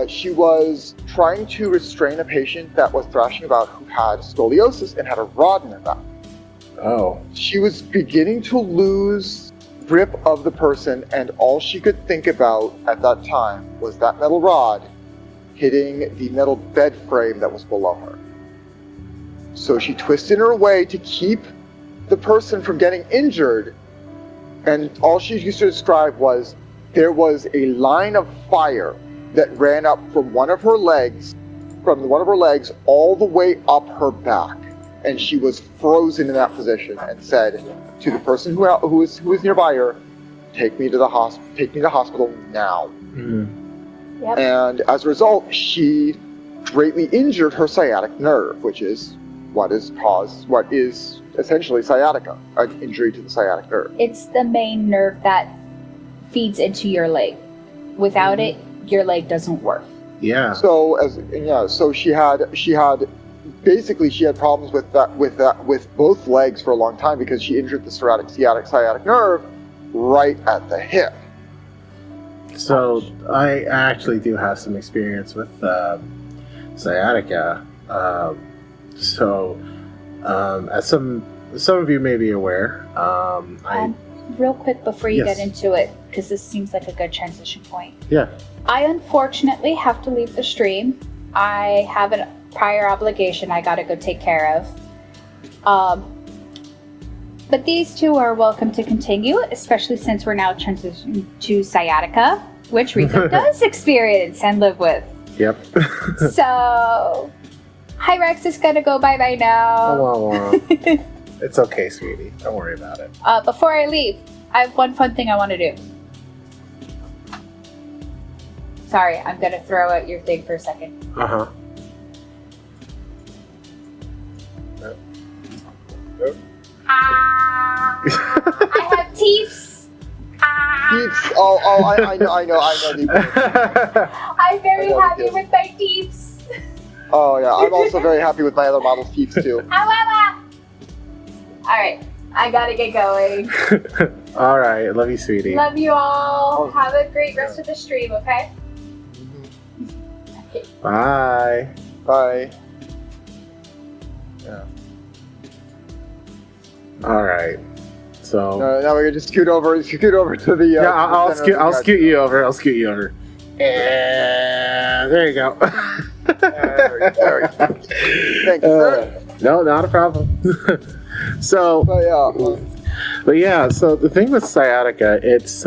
she was trying to restrain a patient that was thrashing about who had scoliosis and had a rod in her back. Oh. She was beginning to lose grip of the person, and all she could think about at that time was that metal rod hitting the metal bed frame that was below her. So she twisted her way to keep the person from getting injured, and all she used to describe was there was a line of fire that ran up from one of her legs all the way up her back. And she was frozen in that position and said to the person who was nearby her, take me to the hospital now. Mm-hmm. Yep. And as a result, she greatly injured her sciatic nerve, which is what is essentially sciatica, an injury to the sciatic nerve. It's the main nerve that feeds into your leg. Without it, your leg doesn't work. Yeah. So she had basically she had problems with both legs for a long time because she injured the sciatic nerve right at the hip. So I actually do have some experience with sciatica. As some of you may be aware, Real quick before you Yes. get into it, because this seems like a good transition point. Yeah. I unfortunately have to leave the stream. I have a prior obligation I gotta go take care of. But these two are welcome to continue, especially since we're now transitioning to sciatica, which Rico does experience and live with. Yep. So, hi Rex is gonna go bye-bye now. Oh, it's okay, sweetie. Don't worry about it. Before I leave, I have one fun thing I want to do. Sorry, I'm gonna throw out your thing for a second. Uh-huh. I have teeths. Teeths. I know. I'm very I know happy the teeth. with my teeths. Oh yeah, I'm also very happy with my other model's teeth too. Alright, I gotta get going. All right. Love you, sweetie. Love you all. Have a great rest of the stream, okay? Bye. Bye. All right. So Now we're gonna just scoot over to the. I'll center of the scoot you over. I'll scoot you over. And there you go. There we go. Thank you, sir. No, not a problem. So, but yeah. So the thing with sciatica, it's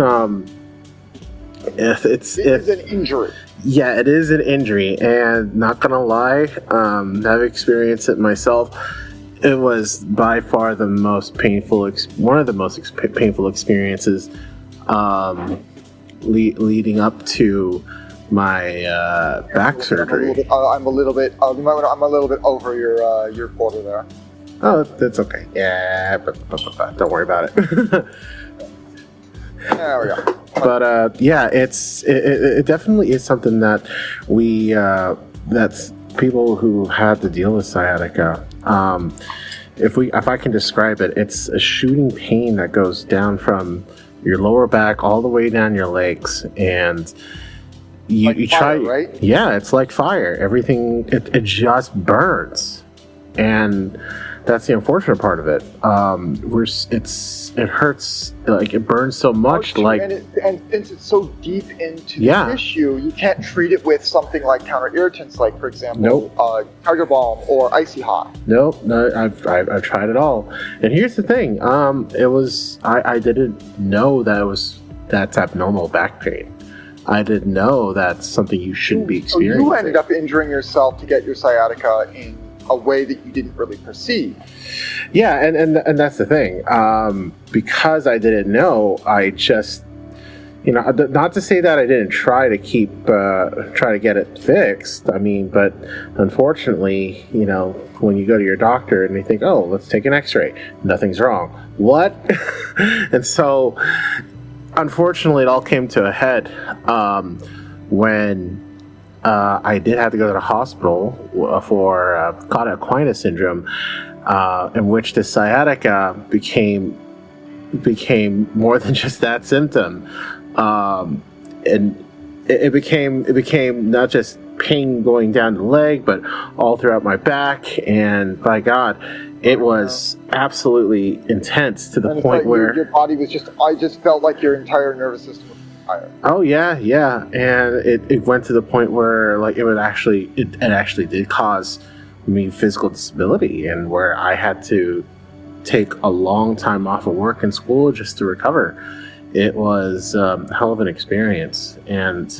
It is an injury. Yeah, it is an injury, and not gonna lie, I've experienced it myself. It was by far the most painful, one of the most painful experiences leading up to my back surgery. I'm a little bit over your quarter there. Oh, that's okay. Yeah, but don't worry about it. There we go. But yeah, it definitely is something that that's people who had to deal with sciatica. If I can describe it, it's a shooting pain that goes down from your lower back all the way down your legs, and you fire, try, right? Yeah, it's like fire. Everything it just burns, and That's the unfortunate part of it. It hurts, like it burns so much, like and since it's so deep into the Yeah. tissue, you can't treat it with something like counter irritants, like for example, Tiger Balm or Icy Hot. Nope, no, I've tried it all. And here's the thing, I didn't know that's abnormal back pain. I didn't know that's something you shouldn't be experiencing. So you ended up injuring yourself to get your sciatica in a way that you didn't really perceive. Yeah, and that's the thing. Because I didn't know, I just, not to say that I didn't try to get it fixed. I mean, but unfortunately, when you go to your doctor and they think, oh, let's take an x-ray, nothing's wrong. What? And so, unfortunately, it all came to a head when I did have to go to the hospital for cauda equina syndrome, in which the sciatica became more than just that symptom, and it became not just pain going down the leg, but all throughout my back. And by God, it was absolutely intense to the point where your body was I just felt like your entire nervous system was tired. Oh yeah, and it went to the point where like it actually did cause me physical disability, and where I had to take a long time off of work and school just to recover. It was a hell of an experience, and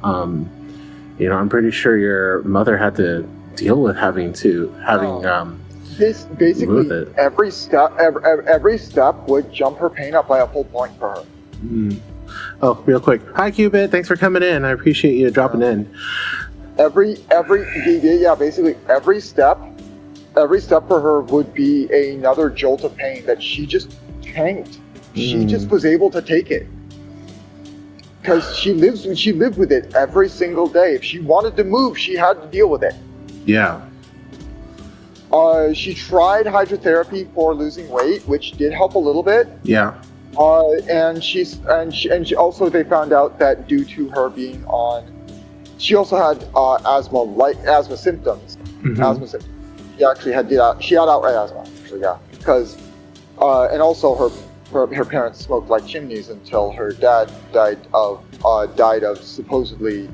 I'm pretty sure your mother had to deal with having this basically every step would jump her pain up by a full point for her. Oh, real quick. Hi, Cupid. Thanks for coming in. I appreciate you dropping in. Basically every step for her would be another jolt of pain that she just tanked. She just was able to take it. Because she lived with it every single day. If she wanted to move, she had to deal with it. Yeah. She tried hydrotherapy for losing weight, which did help a little bit. Yeah. And she also, they found out that due to her being on, she also had asthma symptoms. Mm-hmm. Asthma symptoms. She had outright asthma. Actually, yeah. Because and also her parents smoked like chimneys until her dad died of supposedly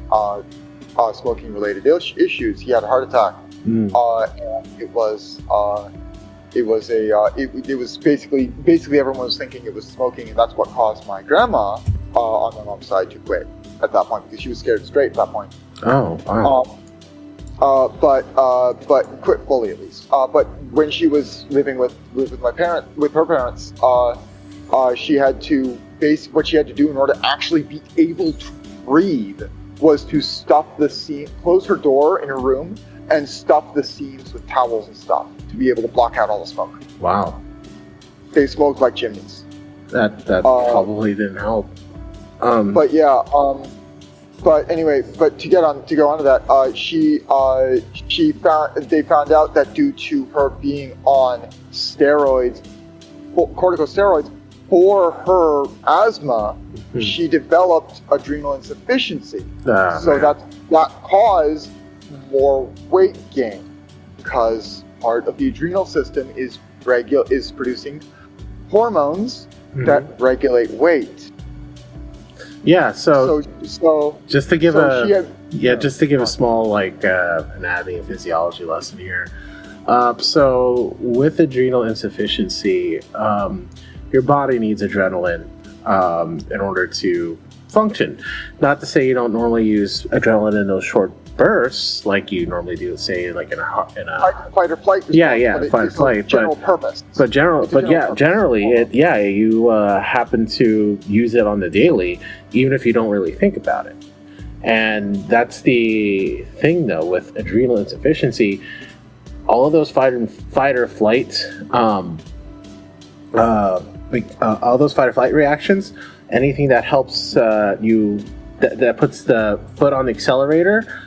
smoking related issues. He had a heart attack. And it was basically everyone was thinking it was smoking, and that's what caused my grandma on my mom's side to quit at that point, because she was scared straight at that point. Oh, wow. But quit fully at least. But when she was living with her parents, she had to what she had to do in order to actually be able to breathe was to close her door in her room and stuff the seams with towels and stuff to be able to block out all the smoke. Wow. They smoked like chimneys. That probably didn't help. But yeah, but anyway, but to go on to that, they found out that due to her being on corticosteroids for her asthma, she developed adrenal insufficiency. So that caused more weight gain, because part of the adrenal system is producing hormones that regulate weight. Yeah, so just to give a small anatomy and physiology lesson here. So with adrenal insufficiency, your body needs adrenaline in order to function. Not to say you don't normally use adrenaline in those short bursts like you normally do, say like in a fight or flight response. Fight or flight. General purpose. Generally, you happen to use it on the daily, even if you don't really think about it. And that's the thing, though, with adrenal insufficiency. All of those fight or flight, all those fight or flight reactions, anything that helps that puts the foot on the accelerator,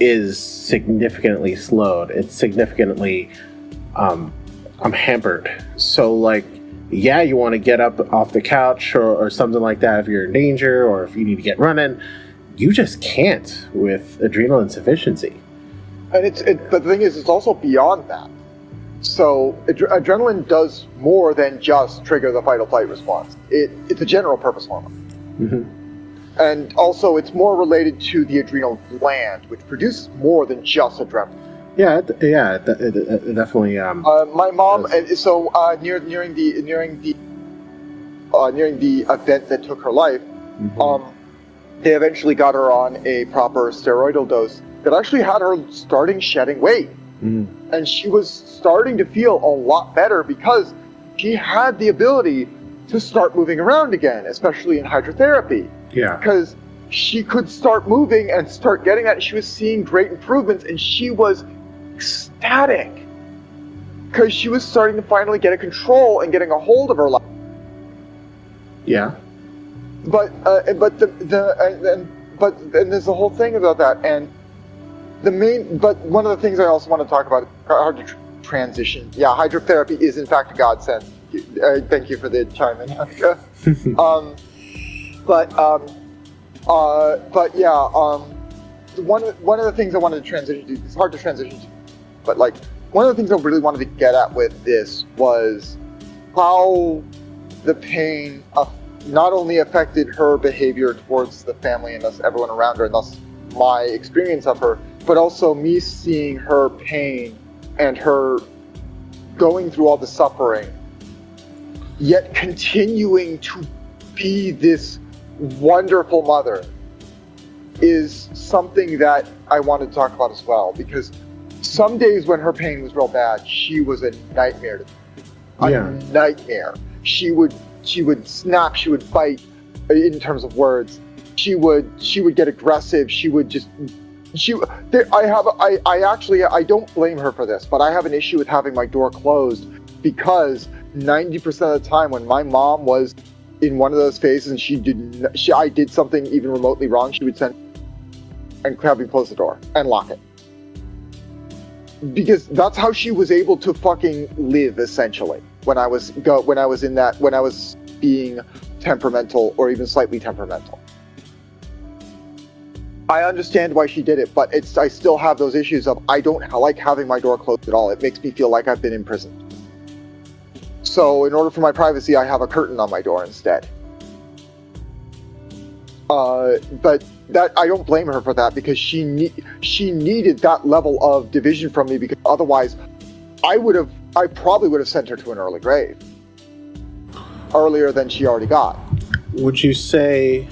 is significantly slowed. It's significantly hampered. So you want to get up off the couch or something like that if you're in danger, or if you need to get running. You just can't with adrenal insufficiency. And but the thing is, it's also beyond that. So adrenaline does more than just trigger the fight or flight response. It's a general purpose hormone. Mm-hmm. And also it's more related to the adrenal gland, which produces more than just adrenaline. Yeah, it definitely. My mom, nearing the event that took her life, Mm-hmm. They eventually got her on a proper steroidal dose that actually had her starting shedding weight. Mm-hmm. And she was starting to feel a lot better because she had the ability to start moving around again, especially in hydrotherapy. Yeah. Because she could start moving and start getting that. She was seeing great improvements, and she was ecstatic because she was starting to finally get a control and getting a hold of her life. Yeah. But there's the whole thing about that, and but one of the things I also want to talk about is how to transition. Yeah, hydrotherapy is in fact a godsend. Thank you for the chime in, Annika. One of the things I wanted to transition to, it's hard to transition to, but like one of the things I really wanted to get at with this was how the pain not only affected her behavior towards the family and thus everyone around her, and thus my experience of her, but also me seeing her pain and her going through all the suffering, yet continuing to be this wonderful mother, is something that I wanted to talk about as well. Because some days when her pain was real bad, she was a nightmare. A nightmare. She would snap, she would bite in terms of words. She would get aggressive. I don't blame her for this, but I have an issue with having my door closed because 90% of the time when my mom was in one of those phases and I did something even remotely wrong, she would send and have me close the door and lock it. Because that's how she was able to fucking live, essentially, when I was being temperamental or even slightly temperamental. I understand why she did it, but I still have those issues of I don't like having my door closed at all. It makes me feel like I've been imprisoned. So in order for my privacy, I have a curtain on my door instead. But that I don't blame her for that, because she needed that level of division from me, because otherwise I probably would have sent her to an early grave earlier than she already got. Would you say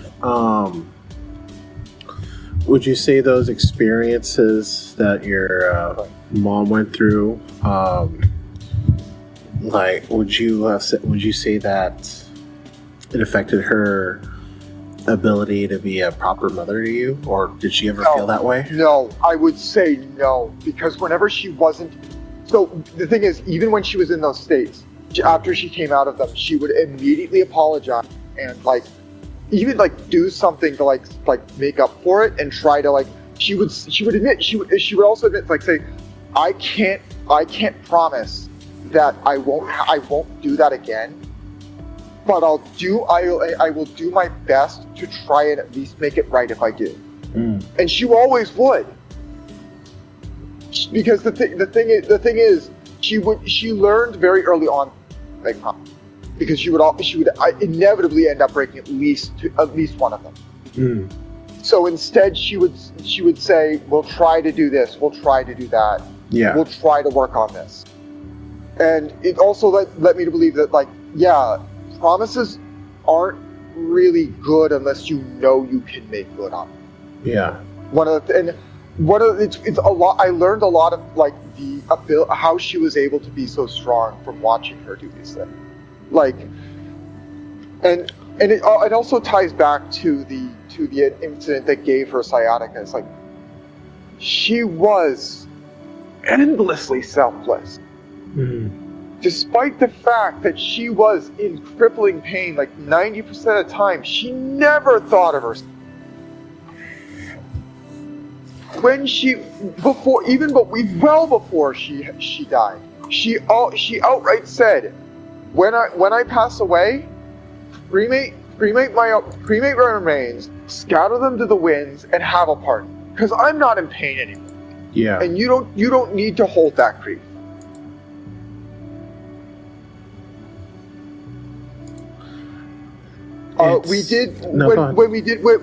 those experiences that your mom went through, would you say that it affected her ability to be a proper mother to you, or did she ever feel that way? No, I would say no, because whenever she wasn't, so the thing is, even when she was in those states, after she came out of them, she would immediately apologize and even do something to make up for it, and try to she would also admit, say, I can't promise that I won't do that again, but I will do my best to try and at least make it right if I do. And she always would, because the thing is she learned very early on, because she would inevitably end up breaking at least one of them. So instead she would say, we'll try to do this, we'll try to do that, we'll try to work on this. And it also led me to believe that promises aren't really good unless you know you can make good on them. Yeah. It's a lot. I learned a lot of how she was able to be so strong from watching her do these things. And it also ties back to the incident that gave her sciatica. It's she was endlessly selfless. Despite the fact that she was in crippling pain 90% of the time, she never thought of herself. When well before she died, she outright said, when I pass away, cremate my remains, scatter them to the winds, and have a party, because I'm not in pain anymore. Yeah. And you don't need to hold that grief. We did No, go ahead. when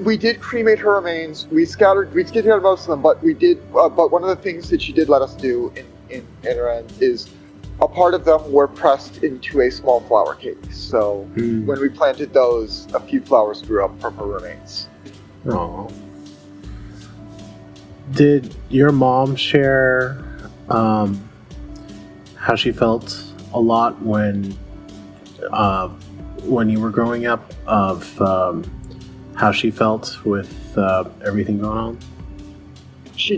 we did cremate her remains. We scattered most of them, but we did. But one of the things that she did let us do in her end is a part of them were pressed into a small flower cake. So when we planted those, a few flowers grew up from her remains. Oh. Did your mom share how she felt a lot when you were growing up, of how she felt with everything going on? She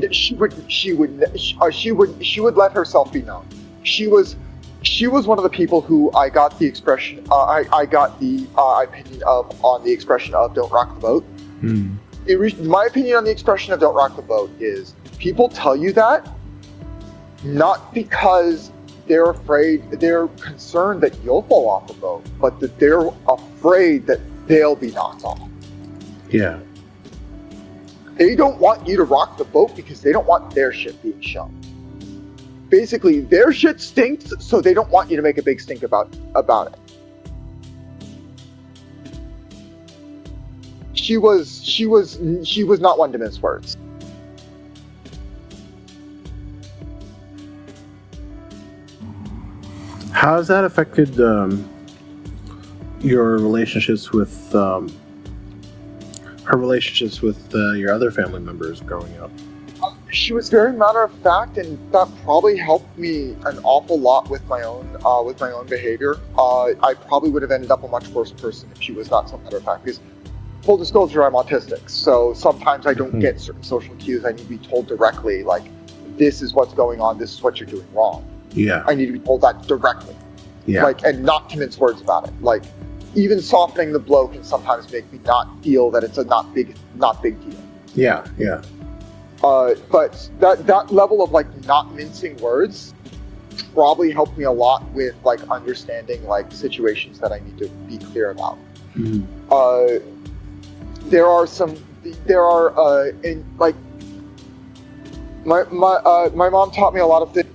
would let herself be known. She was one of the people who I got the expression. I got the opinion of on the expression of "Don't rock the boat." My opinion on the expression of "Don't rock the boat" is people tell you that not because they're concerned that you'll fall off the boat, but that they're afraid that they'll be knocked off. Yeah. They don't want you to rock the boat because they don't want their shit being shown. Basically, their shit stinks, so they don't want you to make a big stink about it. She was not one to mince words. How has that affected your relationships with her relationships with your other family members growing up? She was very matter of fact, and that probably helped me an awful lot with my own behavior. I probably would have ended up a much worse person if she was not so matter of fact. Because full disclosure, I'm autistic, so sometimes I don't get certain social cues. I need to be told directly, like, this is what's going on, this is what you're doing wrong. Yeah. I need to be told that directly. Yeah. Like, and not to mince words about it. Like, even softening the blow can sometimes make me not feel that it's a not big deal. Yeah, yeah. But that level of, like, not mincing words probably helped me a lot with, like, understanding, like, situations that I need to be clear about. My mom taught me a lot of things,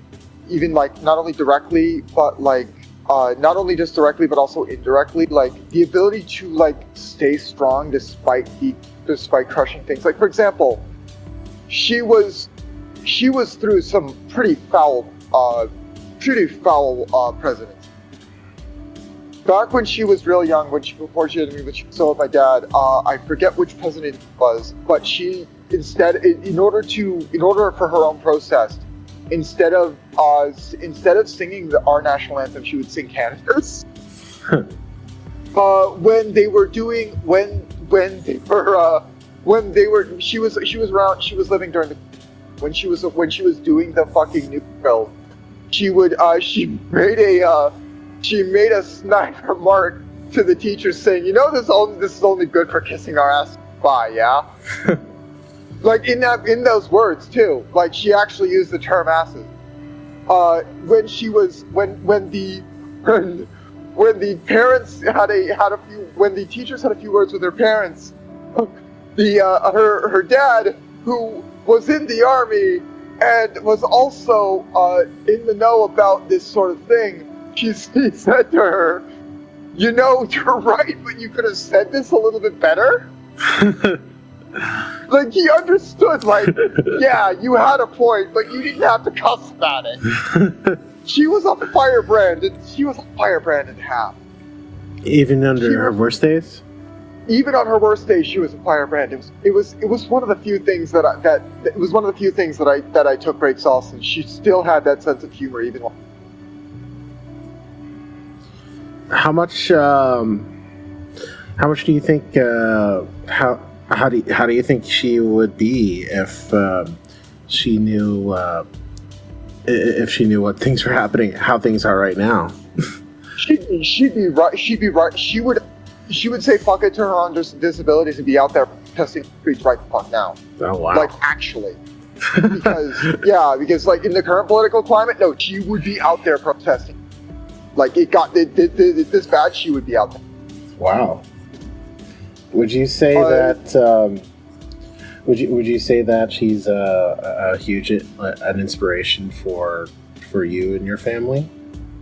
even, like, not only directly, but, like, not only just directly, but also indirectly, like, the ability to, like, stay strong despite crushing things. Like, for example, she was through some pretty foul presidents. Back when she was real young, before she had me, when she was still with my dad, I forget which president it was, but she instead, in order for her own process, instead of singing our national anthem, she would sing Canada's. She was living during the, when she was doing the fucking nuke drill, she made a snide remark to the teachers saying, you know, this is only good for kissing our ass bye, yeah? Like, in those words too, like, she actually used the term asses. When the teachers had a few words with their parents, her dad, who was in the army and was also in the know about this sort of thing, he said to her, you know, you're right, but you could have said this a little bit better. Like, he understood, like, yeah, you had a point, but you didn't have to cuss about it. She was a firebrand in half. Even under her worst days? Even on her worst days, she was a firebrand. It was one of the few things that I took great solace in. She still had that sense of humor, even while. How much do you think? How do you think she would be if she knew what things were happening, how things are right now? She'd be right. She'd be right. She would say fuck it to her own disabilities and be out there protesting streets right the fuck now. Oh wow! Like, actually, because like in the current political climate, no, she would be out there protesting. Like, it got this bad, she would be out there. Wow. Would you say that? Would you say that she's a huge an inspiration for you and your family?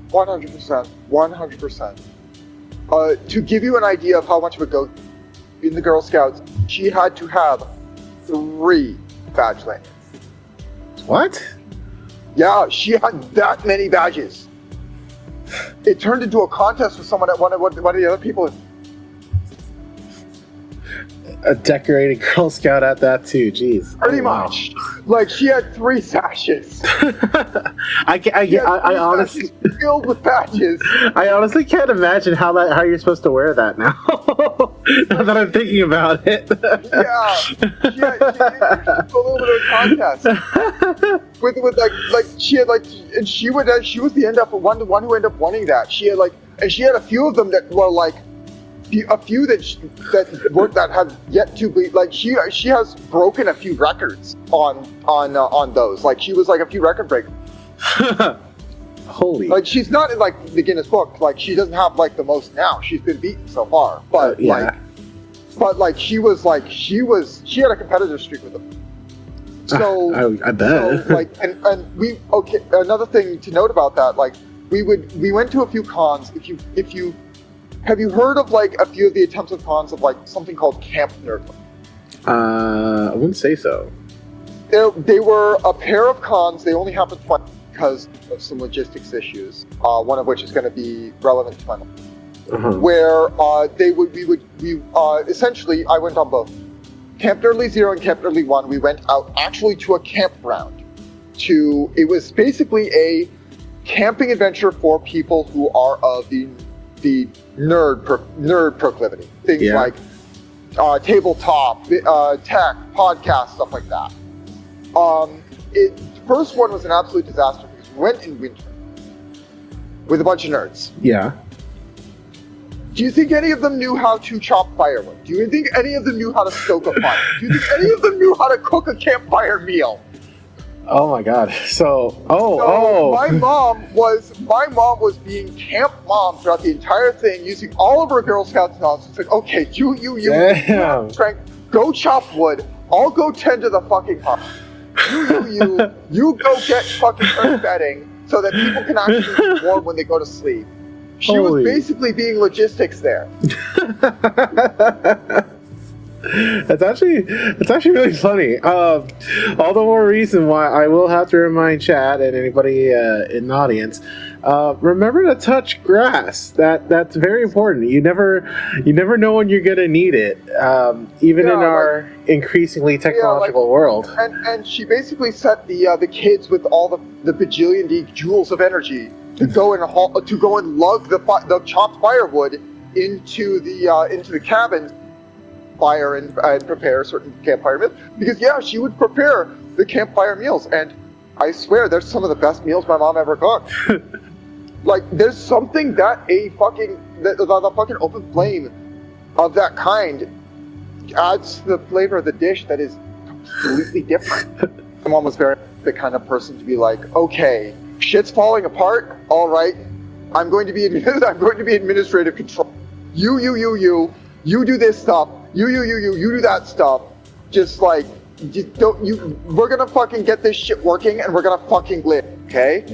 100%. 100%. To give you an idea of how much of a goat in the Girl Scouts, she had to have 3 badge lanyards. What? Yeah, she had that many badges. It turned into a contest with someone at one of the other people. A decorated Girl Scout at that too. Jeez. Pretty much. Like she had 3 sashes. I honestly filled with badges. I honestly can't imagine how you're supposed to wear that now. Now that I'm thinking about it. Yeah, she had a little bit of a contest with like she had like, and she was the one who ended up winning that. She had a few of them that were like. A few that have yet to be like she has broken a few records on those. Like she was like a few record breakers. Holy! Like she's not in like the Guinness Book. Like she doesn't have like the most now. She's been beaten so far. But yeah. she had a competitor streak with them. So I bet. So, like and we another thing to note about that, like we went to a few cons. If you have you heard of like a few of the attempts of cons of like something called Camp Nerdland? I wouldn't say so. They were a pair of cons. They only happened twice because of some logistics issues. One of which is going to be relevant to my life. Uh-huh. Where essentially I went on both. Camp Nerdly 0 and Camp Nerdly 1. We went out actually to a campground. It was basically a camping adventure for people who are of the nerd proclivity. Things like tabletop, tech, podcast, stuff like that. The first one was an absolute disaster because we went in winter with a bunch of nerds. Yeah. Do you think any of them knew how to chop firewood? Do you think any of them knew how to stoke a fire? Do you think any of them knew how to cook a campfire meal? Oh my God! So my mom was being camp mom throughout the entire thing, using all of her Girl Scouts knowledge. It's like, okay, you have strength, go chop wood. I'll go tend to the fucking house. You go get fucking earth bedding so that people can actually be warm when they go to sleep. She was basically being logistics there. That's actually really funny. All the more reason why I will have to remind Chad and anybody in the audience, remember to touch grass. That's very important. You never know when you're gonna need it, even in our increasingly technological world. And she basically set the kids with all the bajillion joules of energy to go and lug the chopped firewood into the cabin. Fire and prepare certain campfire meals, because she would prepare the campfire meals, and I swear there's some of the best meals my mom ever cooked. Like there's something that the fucking open flame of that kind adds to the flavor of the dish that is completely different. My mom was very the kind of person to be like, okay, shit's falling apart, all right, I'm going to be administrative control. You do this stuff. You do that stuff. We're gonna fucking get this shit working, and we're gonna fucking live, okay?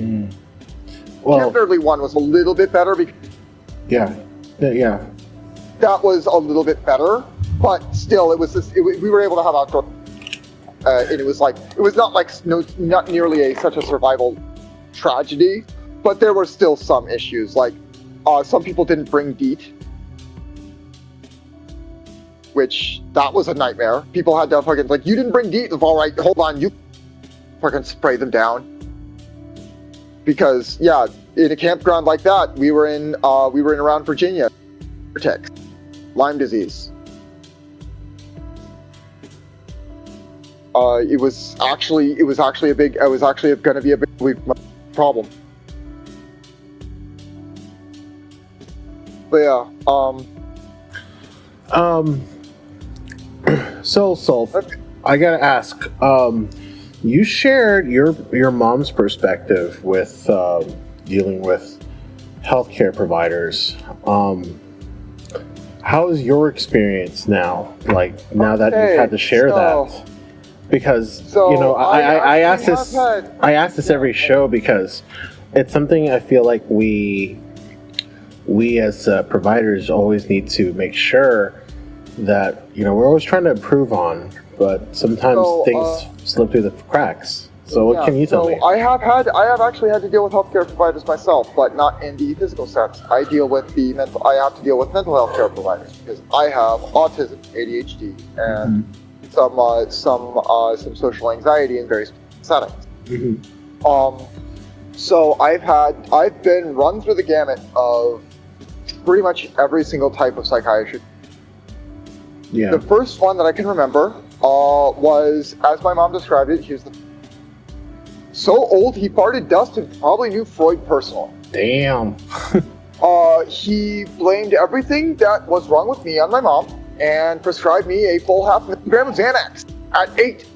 Well, Camp Nerdly 1 was a little bit better because that was a little bit better, but still, we were able to have outdoor, and it was not nearly such a survival tragedy, but there were still some issues, like some people didn't bring DEET. Which, that was a nightmare. People had to fucking, you didn't bring DEET, all right, hold on, you fucking spray them down. Because, in a campground like that, we were in around Virginia. Lyme disease. It was actually gonna be a big problem. But So, I gotta ask. You shared your mom's perspective with dealing with healthcare providers. How is your experience now? Like now that you've had to share that, because I ask this every show because it's something I feel like we we as providers always need to make sure that, we're always trying to improve on, but sometimes things slip through the cracks. So what can you tell me? I have actually had to deal with healthcare providers myself, but not in the physical sense. I have to deal with mental health care providers because I have autism, ADHD, and some social anxiety in various settings. So I've been run through the gamut of pretty much every single type of psychiatry. Yeah. The first one that I can remember was, as my mom described it, he was so old he farted dust and probably knew Freud personally. Damn. He blamed everything that was wrong with me on my mom and prescribed me a full half milligram of Xanax at 8.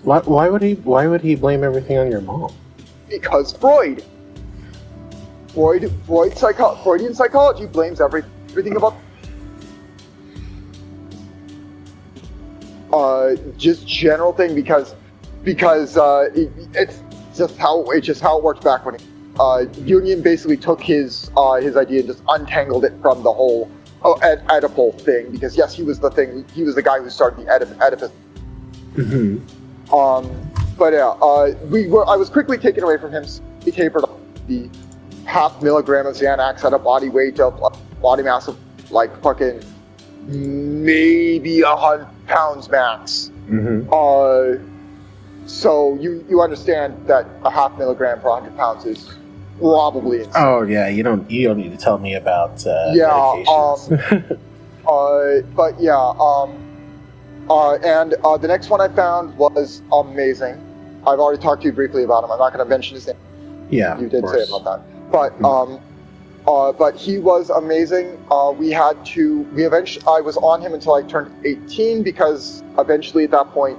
Why would he blame everything on your mom? Because Freudian psychology blames everything about just general thing because it's just how it worked back when Union basically took his idea and just untangled it from the whole Oedipal thing, because yes, he was the guy who started the Oedipus. But yeah, I was quickly taken away from him. He tapered the half milligram of Xanax at a body weight of body mass of like fucking maybe 100 pounds max. So you understand that a half milligram per 100 pounds is probably insane. Oh yeah, you don't need to tell me about medications. But yeah, and the next one I found was amazing. I've already talked to you briefly about him. I'm not going to mention his name. Yeah, you did say about that. But he was amazing. I was on him until I turned 18 because eventually at that point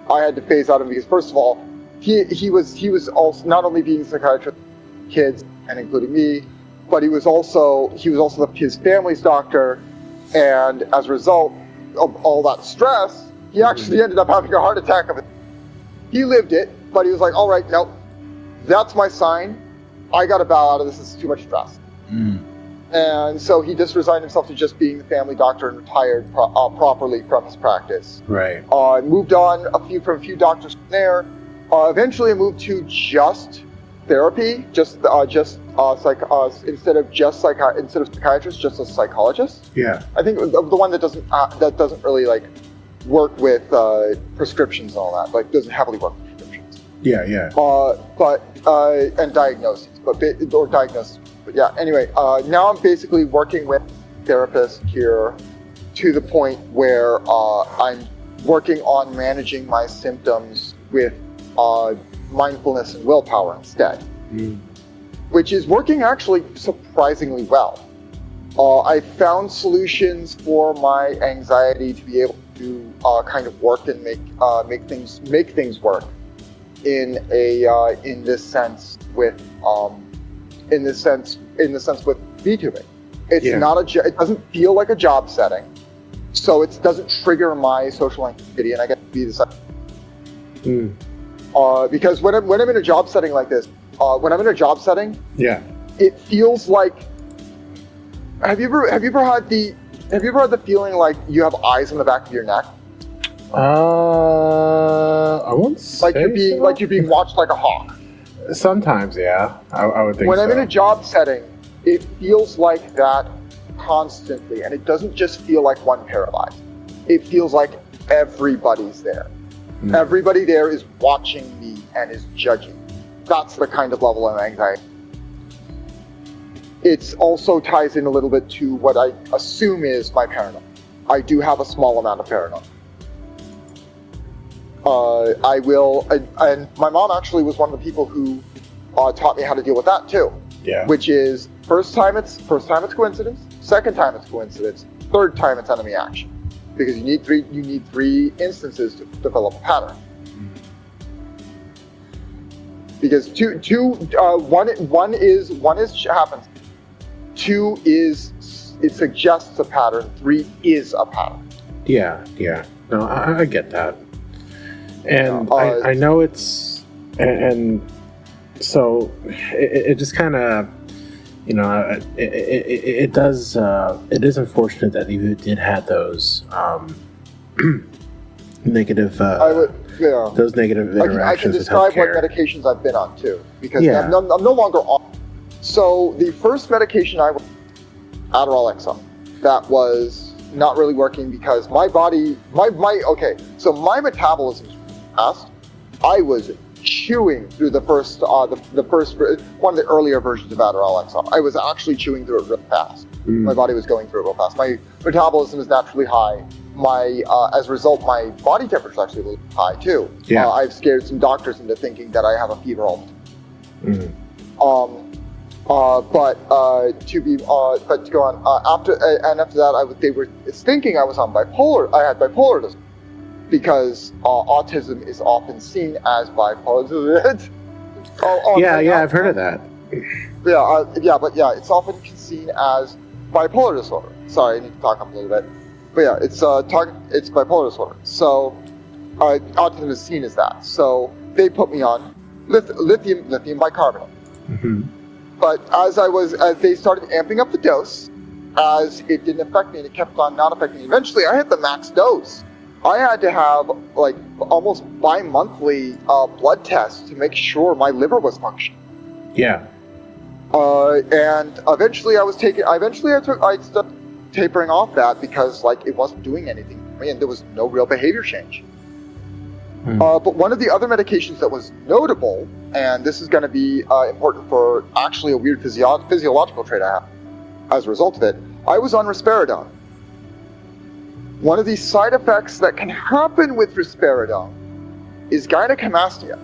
I had to phase out him because first of all, he was also not only being a psychiatrist, kids and including me, but he was also his family's doctor, and as a result of all that stress, he actually ended up having a heart attack of it. He lived it, but he was like, all right, nope, that's my sign. I got to bow out of this. This is too much stress. And so he just resigned himself to just being the family doctor and retired properly from his practice. Right. Moved on from a few doctors from there. Eventually, I moved to just therapy, instead of psychiatrist, just a psychologist. Yeah. I think the one that doesn't really like work with prescriptions and all that. Like doesn't heavily work with prescriptions. Yeah. And diagnoses, diagnosis. But yeah, anyway, now I'm basically working with therapists here to the point where I'm working on managing my symptoms with mindfulness and willpower instead, which is working actually surprisingly well. I found solutions for my anxiety to be able to kind of work and make things work in this sense with VTubing. It doesn't feel like a job setting, so it doesn't trigger my social anxiety, and I get to be the because when I'm in a job setting like this, it feels like. Have you ever had the feeling like you have eyes in the back of your neck? I won't say like you're being watched like a hawk. Sometimes, yeah, I would think. When I'm so. in a job setting, it feels like that constantly, and it doesn't just feel like one paralyzed. It feels like everybody's there. Everybody there is watching me and is judging. That's the kind of level of anxiety. It also ties in a little bit to what I assume is my paranoia. I do have a small amount of paranoia. And my mom actually was one of the people who taught me how to deal with that too. Yeah. Which is first time it's coincidence, second time it's coincidence, third time it's enemy action, because you need three instances to develop a pattern. Because one is happens, two is it suggests a pattern, three is a pattern. Yeah. No, I get that. And I know it's, and so it just kind of, it does. It is unfortunate that you did have those negative. Those negative interactions. I can describe what medications I've been on too, because I'm no longer on. So the first medication I was Adderall XR, that was not really working because my body, so my metabolism was fast. I was chewing through the first one of the earlier versions of Adderall XR. I was actually chewing through it real fast. My body was going through it real fast. My metabolism is naturally high. As a result, my body temperature is actually a little high too. Yeah. I've scared some doctors into thinking that I have a fever all the time. But to go on, after that, they were thinking I was on bipolar. I had bipolar disorder because autism is often seen as bipolar. I've heard of that. It's often seen as bipolar disorder. Sorry, I need to talk up a little bit. But yeah, it's bipolar disorder. So autism is seen as that. So they put me on lithium bicarbonate. Mm-hmm. But as they started amping up the dose, as it didn't affect me and it kept on not affecting me. Eventually, I hit the max dose. I had to have like almost bi-monthly blood tests to make sure my liver was functioning. Yeah. And eventually, I stopped tapering off that because it wasn't doing anything for me and there was no real behavior change. But one of the other medications that was notable, and this is going to be important for actually a weird physiological trait I have as a result of it, I was on risperidone. One of the side effects that can happen with risperidone is gynecomastia.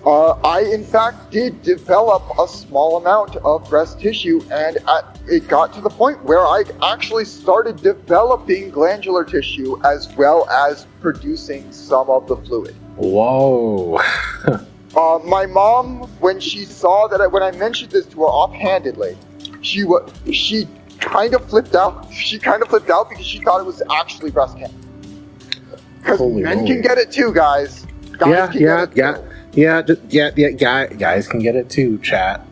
I, in fact, did develop a small amount of breast tissue, and it got to the point where I actually started developing glandular tissue as well as producing some of the fluid. Whoa. My mom, when she saw that, when I mentioned this to her offhandedly, she kind of flipped out. She kind of flipped out because she thought it was actually breast cancer. Because men can get it too, guys. Guys can get it too. Guys can get it too, chat.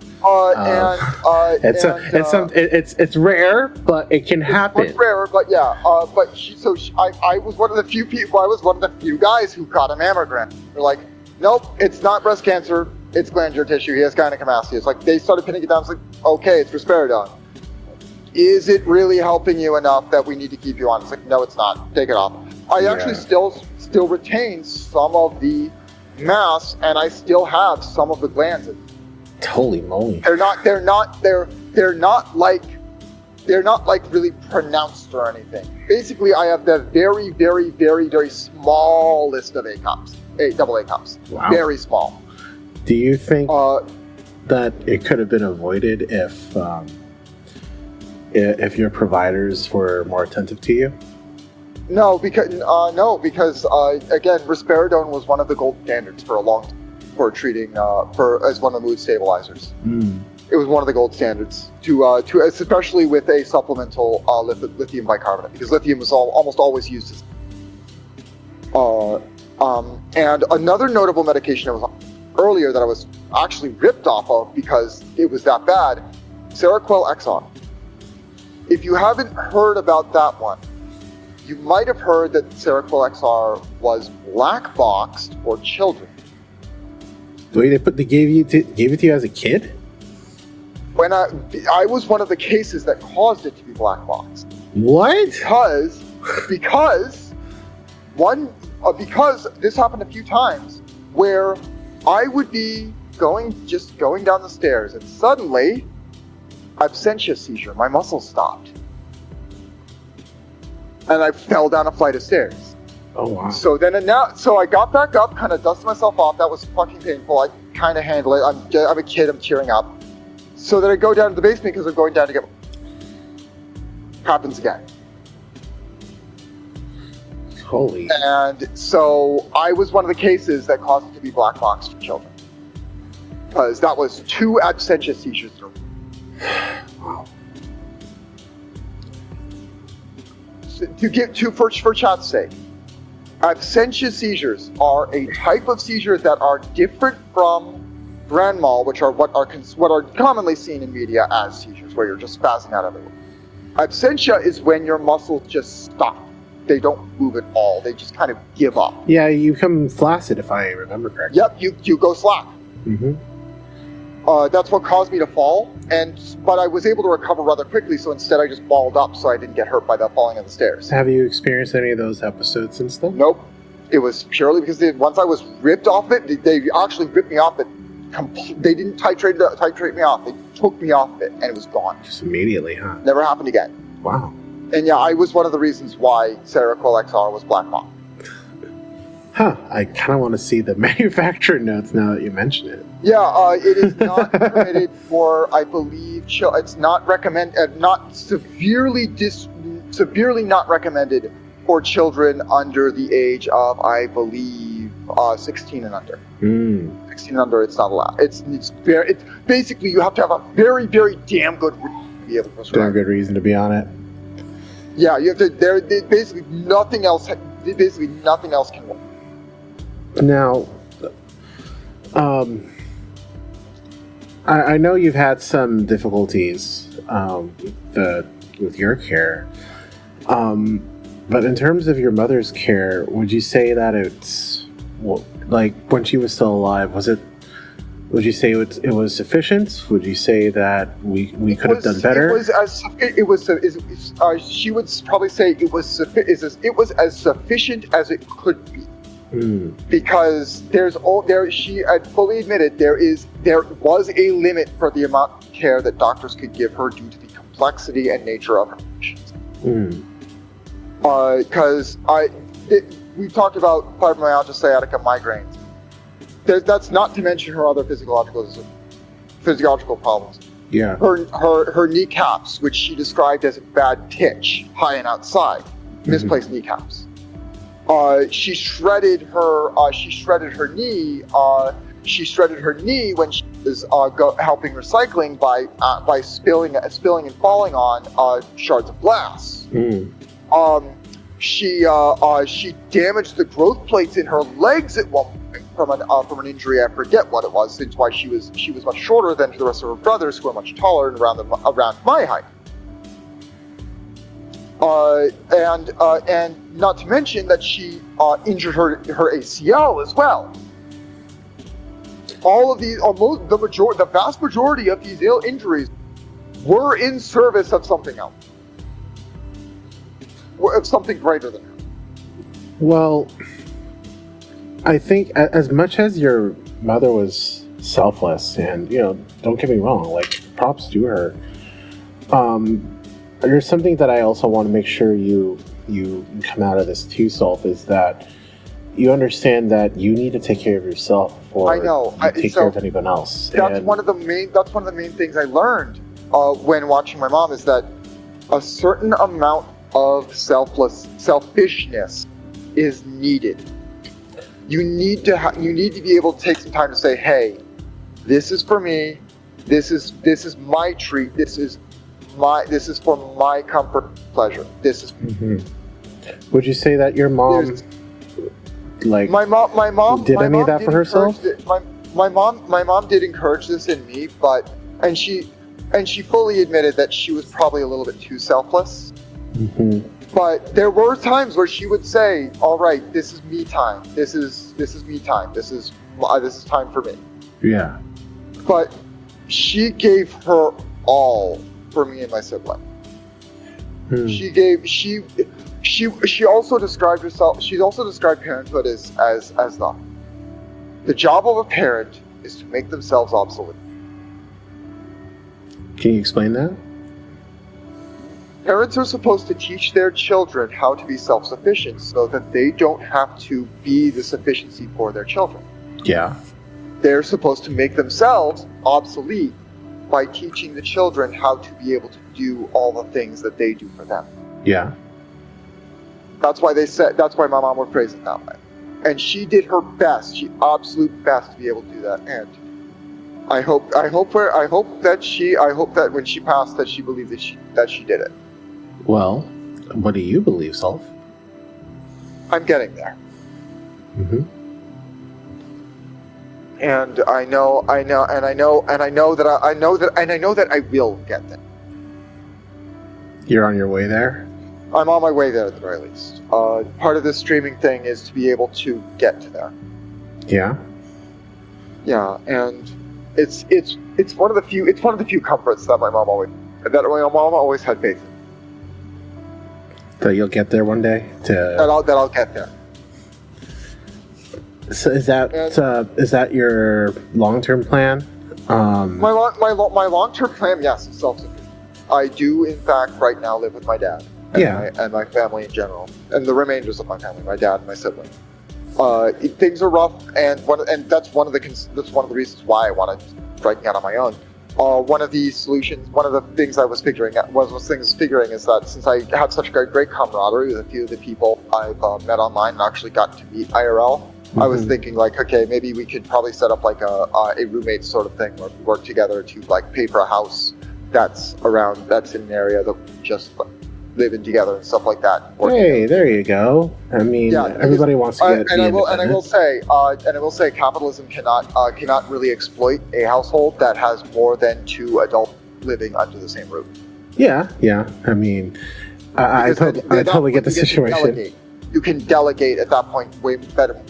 It's rare, but it can happen. It's rarer, but yeah. I was one of the few people. I was one of the few guys who got a mammogram. They're like, nope, it's not breast cancer. It's glandular tissue. He has gynecomastia. It's like they started pinning it down. It's like, okay, it's risperidone. Is it really helping you enough that we need to keep you on? It's like, no, it's not. Take it off. I actually still retain some of the mass, and I still have some of the glands. Holy moly! They're not like really pronounced or anything. Basically, I have the very, very, very, very small list of double A cups. Wow. Very small. Do you think that it could have been avoided if your providers were more attentive to you? No, because again, risperidone was one of the gold standards for a long time for treating as one of the mood stabilizers. It was one of the gold standards to especially with a supplemental lithium bicarbonate, because lithium was almost always used as. And another notable medication I was on earlier that I was actually ripped off of because it was that bad, Seroquel XR. If you haven't heard about that one, you might have heard that Seroquel XR was black boxed for children. The way they gave it to you as a kid? When I was one of the cases that caused it to be black boxed. What? Because this happened a few times where I would be going down the stairs and suddenly absentia seizure, my muscles stopped. And I fell down a flight of stairs. Oh wow. So I got back up, kind of dusted myself off. That was fucking painful. I kind of handle it. I'm a kid, I'm tearing up. So then I go down to the basement because I'm going down to get. Happens again. Holy. And so I was one of the cases that caused it to be black box for children. Because that was 2 absentia seizures in a row. Wow. For chat's sake, absentia seizures are a type of seizure that are different from grand mal, which are what are commonly seen in media as seizures, where you're just spazzing out everywhere. Absentia is when your muscles just stop. They don't move at all. They just kind of give up. Yeah, you become flaccid, if I remember correctly. Yep, you go slack. Mm-hmm. That's what caused me to fall, but I was able to recover rather quickly, so instead I just balled up so I didn't get hurt by the falling on the stairs. Have you experienced any of those episodes since then? Nope. It was purely because once I was ripped off it, they actually ripped me off it. They didn't titrate me off. They took me off it, and it was gone. Just immediately, huh? Never happened again. Wow. And yeah, I was one of the reasons why Seroquel XR was Black Mom. Huh. I kind of want to see the manufacturer notes now that you mention it. Yeah, it is not permitted for, I believe, it's not severely not recommended for children under the age of, I believe, 16 and under. 16 and under, it's not allowed. It's basically, you have to have a very, very damn good reason to be able to prescribe. Damn good reason to be on it. Yeah, you have to. Basically nothing else can work. Now, I know you've had some difficulties with your care, but in terms of your mother's care, would you say that it's like when she was still alive? Would you say it was sufficient? Would you say that we could have done better? She would probably say it was as sufficient as it could be. Because she had fully admitted there was a limit for the amount of care that doctors could give her due to the complexity and nature of her conditions. Because we talked about fibromyalgia, sciatica, migraines. That's not to mention her other physiological problems. Yeah. Her kneecaps, which she described as a bad pitch, high and outside, misplaced kneecaps. She shredded her knee. She shredded her knee when she was helping recycling by spilling and falling on shards of glass. She damaged the growth plates in her legs at one point from an injury. I forget what it was. Since why she was much shorter than the rest of her brothers, who were much taller and around my height. And not to mention that she injured her ACL as well. All of these, the vast majority of these injuries were in service of something else, of something greater than her. Well, I think as much as your mother was selfless, and don't get me wrong, like props to her. There's something that I also want to make sure you come out of this too, Sulph, is that you understand that you need to take care of yourself before you take care of anyone else. That's one of the main things I learned when watching my mom, is that a certain amount of selfishness is needed. You need to be able to take some time to say, hey, this is for me. This is my treat. This is for my comfort, pleasure. This is. Would you say that your mom, my mom, did any of that for herself? My mom did encourage this in me, and she fully admitted that she was probably a little bit too selfless. But there were times where she would say, "All right, this is me time. This is me time. This is time for me." Yeah. But she gave her all for me and my sibling. She also described herself. She also described parenthood as the job of a parent is to make themselves obsolete. Can you explain that? Parents are supposed to teach their children how to be self-sufficient so that they don't have to be the sufficiency for their children. Yeah. They're supposed to make themselves obsolete by teaching the children how to be able to do all the things that they do for them. Yeah. That's why my mom would phrase it that way. And she did her best, she absolute best to be able to do that. And I hope that when she passed that she believed that she did it. Well, what do you believe, Sulph? I'm getting there. and I know that I will get there. You're on your way there? I'm on my way there at the very least. Part of this streaming thing is to be able to get to there. Yeah. Yeah, and it's one of the few comforts that my mom always had faith in. That you'll get there one day. That I'll get there. So is that your long-term plan? My long-term plan, yes, is self-sufficient. I do, in fact, right now live with my dad. And my family in general, and the remainders of my family, my dad and my sibling. Things are rough, and that's one of the reasons why I wanted striking out on my own. One of the things I was figuring is that since I have such great camaraderie with a few of the people I've met online and actually got to meet IRL, I was thinking like, okay, maybe we could probably set up like a roommate sort of thing where we work together to like pay for a house that's in an area that we just living together and stuff like that. Hey, there you go. I mean, everybody wants to get. I will say, capitalism cannot really exploit a household that has more than 2 adults living under the same roof. Yeah. I mean, I totally get the situation. You can delegate at that point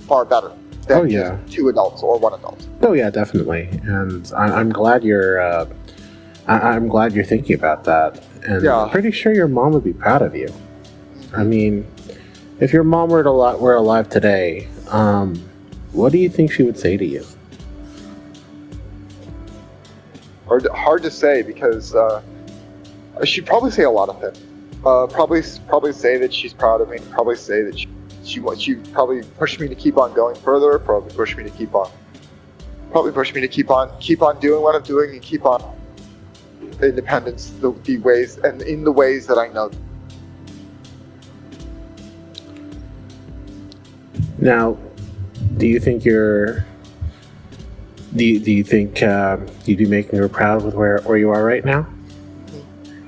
far better than just 2 adults or 1 adult. Oh yeah, definitely. And I'm glad you're thinking about that. And I'm pretty sure your mom would be proud of you. I mean, if your mom were alive today, what do you think she would say to you? Hard to say, because she'd probably say a lot of things. Probably say that she's proud of me. Probably say that she probably push me to keep on going further. Probably push me to keep on doing what I'm doing and keep on independence in the ways that I know. Now, do you think you'd be making her proud with where you are right now?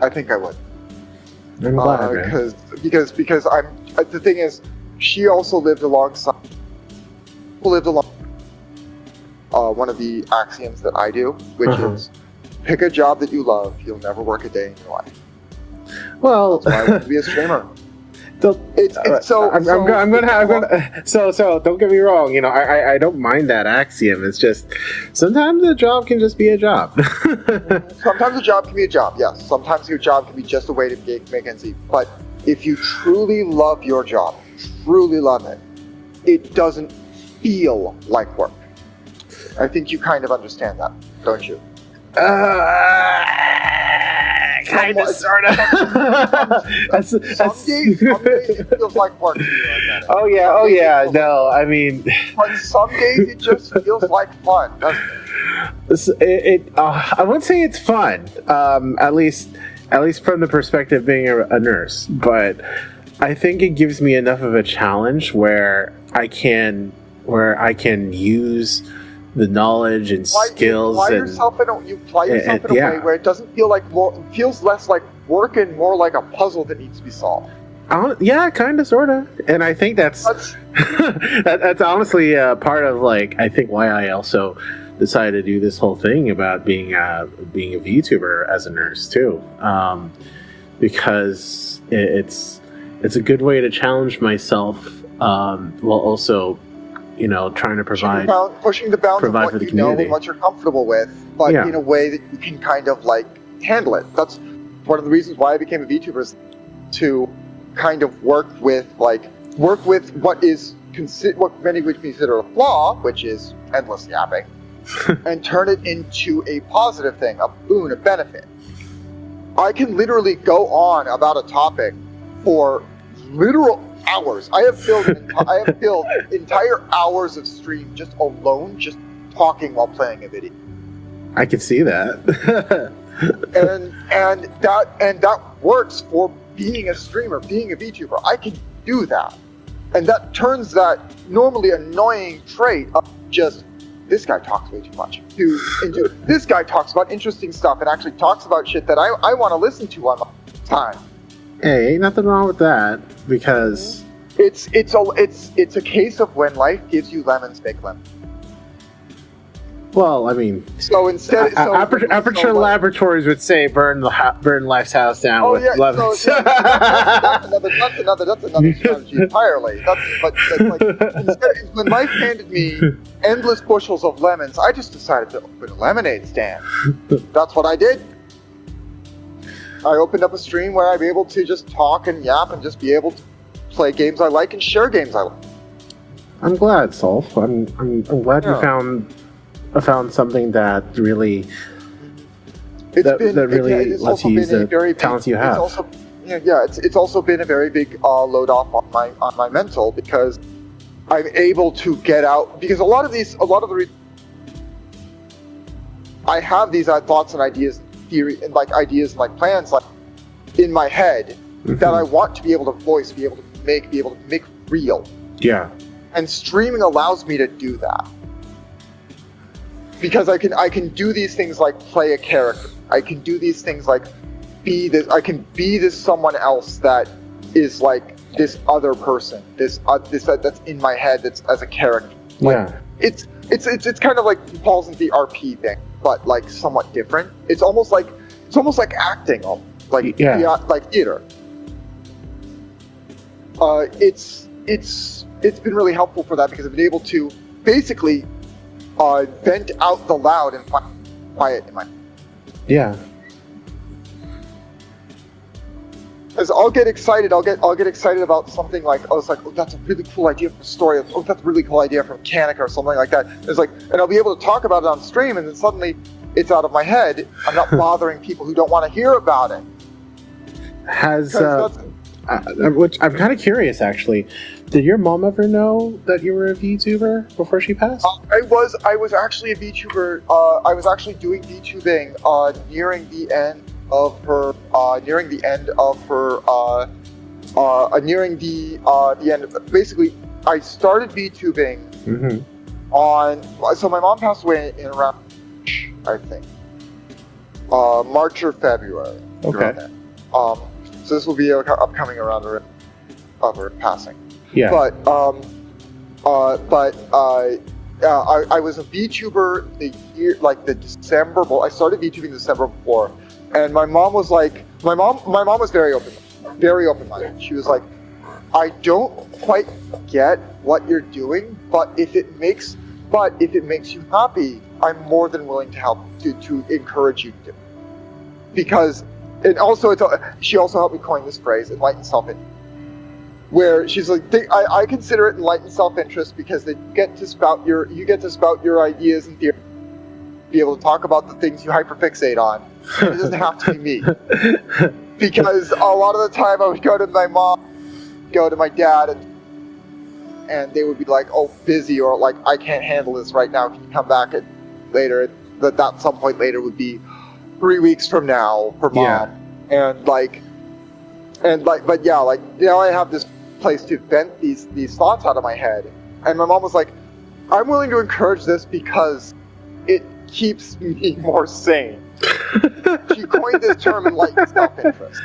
I think I would. I'm glad, man. Because the thing is, she also lived alongside one of the axioms that I do, which is pick a job that you love, you'll never work a day in your life. Well, that's why I want to be a streamer. So don't get me wrong. You know, I don't mind that axiom. It's just sometimes a job can just be a job. Sometimes a job can be a job. Yes. Sometimes your job can be just a way to make ends meet. But if you truly love your job, truly love it, it doesn't feel like work. I think you kind of understand that, don't you? Kind of, sort of. Some days it feels like work to you. Oh yeah. No, I mean. But some days it just feels like fun, doesn't it? I wouldn't say it's fun. At least from the perspective of being a nurse. But I think it gives me enough of a challenge where I can use the knowledge and skills. You apply yourself in a way where it doesn't feel like it feels less like work and more like a puzzle that needs to be solved. Yeah, kind of, sort of. And I think that's that's honestly part of I think why I also decided to do this whole thing about being a VTuber as a nurse too, because it's a good way to challenge myself while also, you know, trying to pushing the bounds of what you know and what you're comfortable with, but in a way that you can kind of handle it. That's one of the reasons why I became a VTuber, is to kind of work with what many would consider a flaw, which is endless yapping, and turn it into a positive thing, a boon, a benefit. I can literally go on about a topic for literal hours. I have filled entire hours of stream just alone, just talking while playing a video. I can see that. and that works for being a streamer, being a VTuber. I can do that, and that turns that normally annoying trait of just this guy talks way too much into this guy talks about interesting stuff and actually talks about shit that I want to listen to on my time. Hey, ain't nothing wrong with that, because it's a case of when life gives you lemons, make lemons. Well, I mean, So instead, Aperture Laboratories would say burn Life's house down oh with yeah, lemons. so that's another strategy entirely. But like, instead, when life handed me endless bushels of lemons, I just decided to open a lemonade stand. That's what I did. I opened up a stream where I'd be able to just talk and yap and just be able to play games I like and share games I like. I'm glad, Sulph. I'm glad you found something that really It's lets you use the talents you have. It's also been a very big load off on my mental, because I'm able to get out, because I have these thoughts and ideas, theory, and ideas and plans in my head that I want to be able to voice, be able to make real. Yeah. And streaming allows me to do that. Because I can do these things like play a character. I can do these things like I can be this someone else that is like this other person, this that's in my head, that's as a character. It's kind of like falls into the RP thing, but like somewhat different. It's almost like acting, like theater. It's been really helpful for that, because I've been able to basically vent out the loud and quiet in my. Yeah. Because I'll get excited. I'll get excited about something like, oh, that's a really cool idea for a story. Oh, that's a really cool idea for a mechanic or something like that. It's like, and I'll be able to talk about it on stream, and then suddenly it's out of my head. I'm not bothering people who don't want to hear about it. Which I'm kind of curious, actually. Did your mom ever know that you were a VTuber before she passed? I was actually a VTuber. I was actually doing VTubing nearing the end of the end. Basically, I started VTubing so my mom passed away in around, I think, March or February. Okay. So this will be upcoming around of her passing. Yeah. But I was a VTuber the year, like the December. Well, I started VTubing December before, and my mom was like, my mom was very open-minded. She was like, I don't quite get what you're doing, but if it makes you happy, I'm more than willing to help to encourage you to. Because, and also she also helped me coin this phrase, enlightened self-interest. Where she's like, I consider it enlightened self-interest because you get to spout your ideas and theories, be able to talk about the things you hyperfixate on. And it doesn't have to be me. Because a lot of the time I would go to my mom, go to my dad, and they would be like, oh, busy, or like, I can't handle this right now, can you come back later? That some point later would be 3 weeks from now for mom. Yeah. But yeah, like, now I have this place to vent these thoughts out of my head. And my mom was like, I'm willing to encourage this because it keeps me more sane. She coined this term, enlightened self-interest.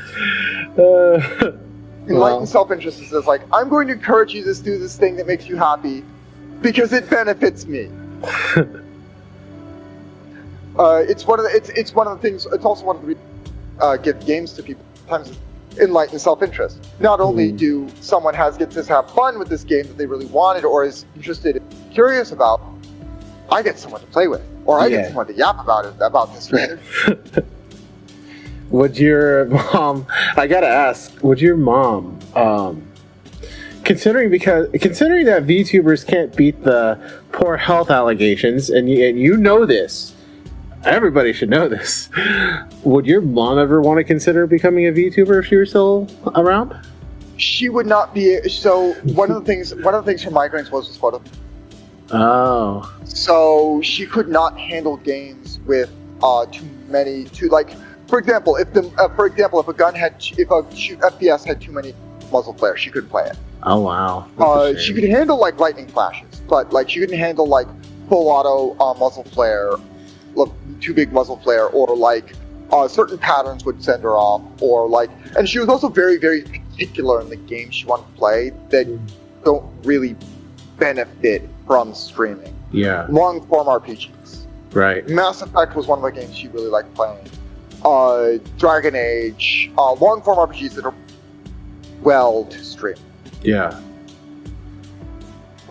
Enlightened self-interest is like, I'm going to encourage you to do this thing that makes you happy because it benefits me. It's one of the things. It's also one of the reasons give games to people. Sometimes enlightened self-interest. Not only do someone gets to have fun with this game that they really wanted or is interested, curious about, I get someone to play with, or I get someone to yap about this game. Would your mom? I gotta ask. Would your mom? Considering that VTubers can't beat the poor health allegations, and you know this. Everybody should know this. Would your mom ever want to consider becoming a VTuber if she were still around? She would not be. So one of the things for migraines was photo. Oh. So she could not handle games with too many. For example, if a gun if a shoot FPS had too many muzzle flares, she couldn't play it. Oh wow. She could handle like lightning flashes, but like she couldn't handle like full auto muzzle flare. Too big muzzle flare, or like certain patterns would send her off, or like, and she was also very, very particular in the games she wanted to play that don't really benefit from streaming. Yeah. Long form RPGs. Right. Mass Effect was one of the games she really liked playing. Dragon Age, long form RPGs that are well to stream. Yeah.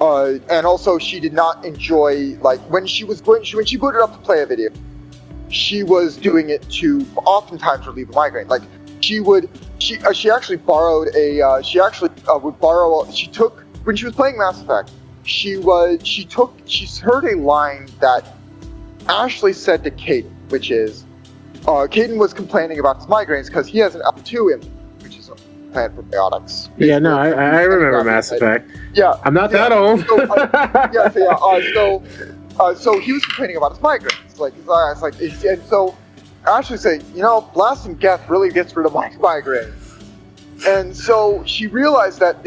And also she did not enjoy, like, when she booted up to play a video, she was doing it to oftentimes relieve a migraine. Like, she actually borrowed when she was playing Mass Effect, she heard a line that Ashley said to Caden, which is, Caden was complaining about his migraines because he has an L2 in, which is a plant for biotics. Yeah, no, I remember Mass Effect. Yeah. I'm not that old. So he was complaining about his migraines. Like, his eyes, like, and so Ashley said, blasting Geth really gets rid of my migraines. And so she realized that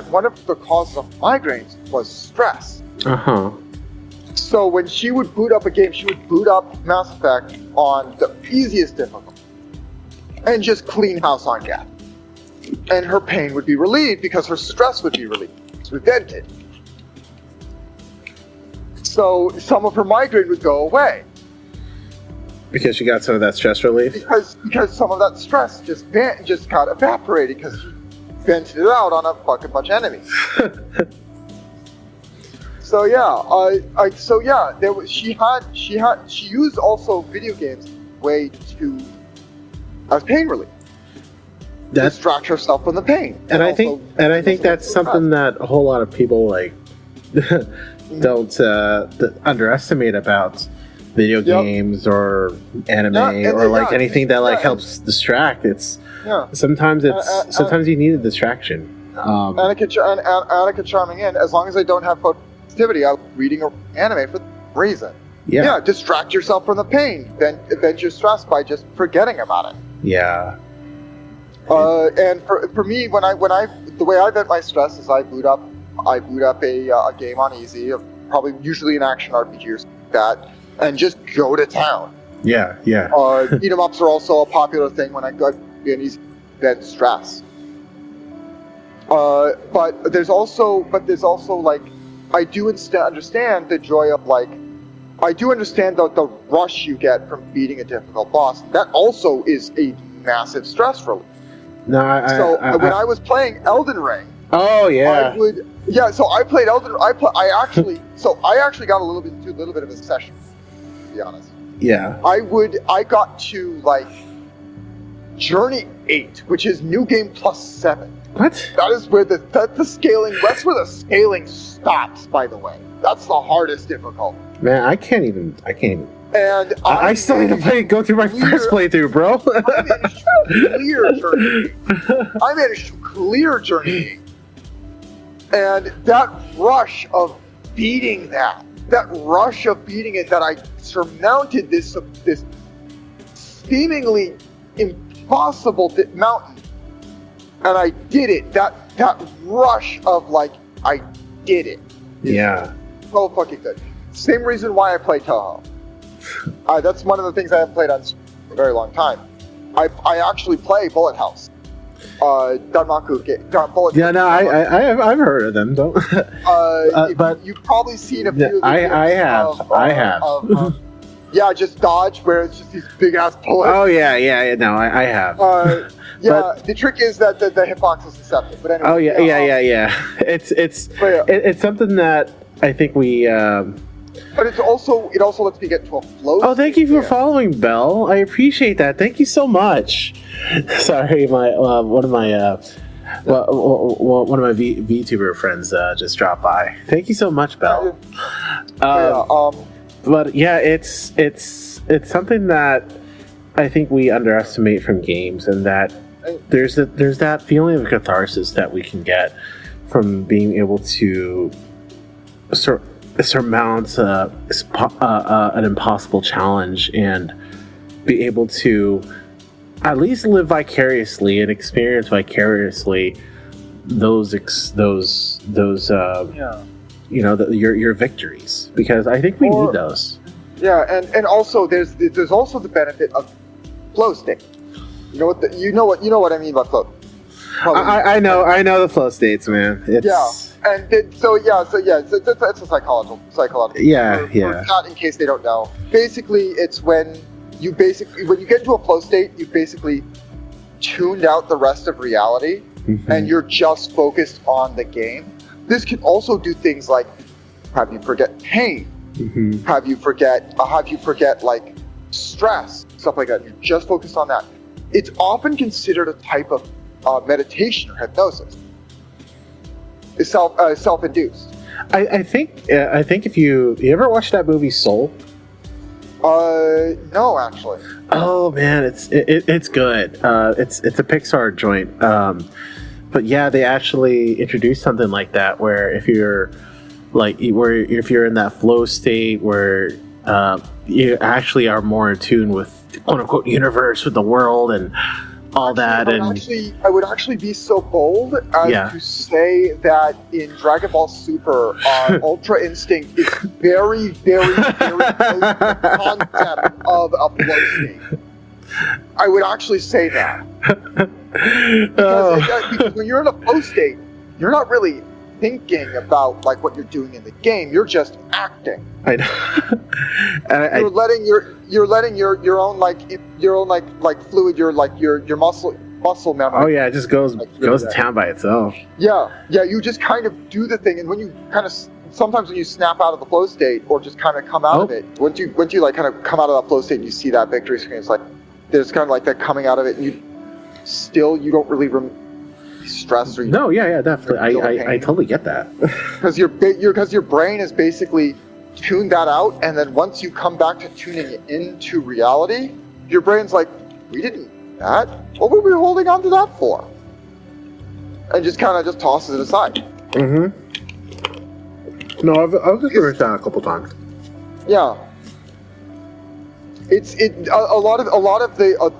one of the causes of migraines was stress. Uh-huh. So when she would boot up a game, she would boot up Mass Effect on the easiest difficulty and just clean house on Geth. And her pain would be relieved because her stress would be relieved. It's vented. So some of her migraine would go away. Because she got some of that stress relief? Because some of that stress just got evaporated because she vented it out on a fucking bunch of enemies. So she used also video games as pain relief. Distract herself from the pain. And I think that's something that a whole lot of people like don't underestimate about video games or anime or like anything that like helps distract. Sometimes you need a distraction. Annika chiming in, as long as I don't have positivity, I'm reading an anime for the reason. Yeah, distract yourself from the pain, then vent your stress by just forgetting about it. Yeah. And for me, the way I vent my stress is I boot up a game on easy, probably usually an action RPG or something like that, and just go to town. Yeah. Beat 'em ups are also a popular thing when I go an easy vent stress. But there's also like, I do understand the joy of like, I do understand the rush you get from beating a difficult boss. That also is a massive stress relief. No, when I was playing Elden Ring. Oh yeah. So I played Elden. I actually got a little bit of a session, to be honest. Yeah. I got to like Journey 8, which is New Game Plus 7. What? That's where the scaling stops, by the way. That's the hardest difficulty. Man, I can't even. And I still need to go through my first playthrough, bro. I managed to clear Journey 8. And that rush of beating it, that I surmounted this seemingly impossible mountain, and I did it. That rush of like, I did it. Yeah. So fucking good. Same reason why I play Toho. That's one of the things I haven't played on for a very long time. I actually play Bullet House. Danmaku game. Yeah, no, I've heard of them. Don't. But you've probably seen a few. I have. Yeah, just dodge where it's just these big ass bullets. Oh yeah. No, I have. The trick is that the hitbox is deceptive. But anyway. Oh yeah. It's something that I think we. But it also lets me get to a flow. Oh, thank you for following, Belle. I appreciate that. Thank you so much. Sorry, one of my VTuber friends just dropped by. Thank you so much, Belle. But yeah, it's something that I think we underestimate from games, and that there's that feeling of catharsis that we can get from being able to surmount an impossible challenge and be able to at least live vicariously and experience vicariously those your victories, because I think we need those. Yeah, and also there's also the benefit of flow state. You know what I mean by flow. I know the flow states, man. And then, so it's a psychological. Yeah, for yeah. Not in case they don't know. Basically, it's when you get into a flow state, you've basically tuned out the rest of reality, and you're just focused on the game. This can also do things like have you forget pain, have you forget like stress, stuff like that. You're just focused on that. It's often considered a type of meditation or hypnosis. It's self-induced. I think if you ever watched that movie Soul? No, actually. Oh man, it's good. It's a Pixar joint. But yeah, they actually introduced something like that where if you're in that flow state where you actually are more in tune with the quote unquote universe, with the world and all that. I would actually be so bold as to say that in Dragon Ball Super, Ultra Instinct is very, very, very close to the concept of a flow state. I would actually say that. Because when you're in a flow state, you're not really thinking about like what you're doing in the game. You're just acting. I know. You're letting your own fluid, your muscle memory. Oh yeah, it just goes down by itself. Yeah. You just kind of do the thing, and when you kind of sometimes when you snap out of the flow state or just kind of come out of it, once you like kind of come out of that flow state and you see that victory screen, it's like there's kind of like that coming out of it, and you don't really stress or definitely. I totally get that. Because your brain is basically tuned that out, and then once you come back to tuning into reality, your brain's like, we didn't do that. What were we holding on to that for? And just kind of just tosses it aside. No, I've experienced that a couple times. Yeah. A lot of the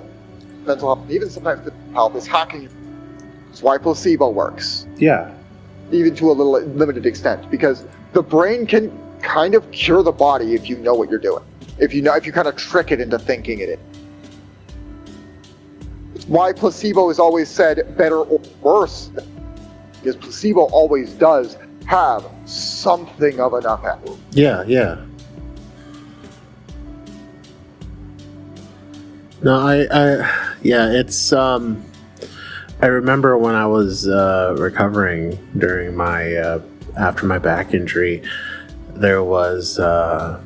mental health, even sometimes physical health, is hacking. That's why placebo works. Yeah. Even to a little limited extent, because the brain can kind of cure the body if you know what you're doing. If you kind of trick it into thinking it. It's why placebo is always said better or worse, because placebo always does have something of an effect. Yeah. No, it's I remember when I was recovering during my after my back injury, there was I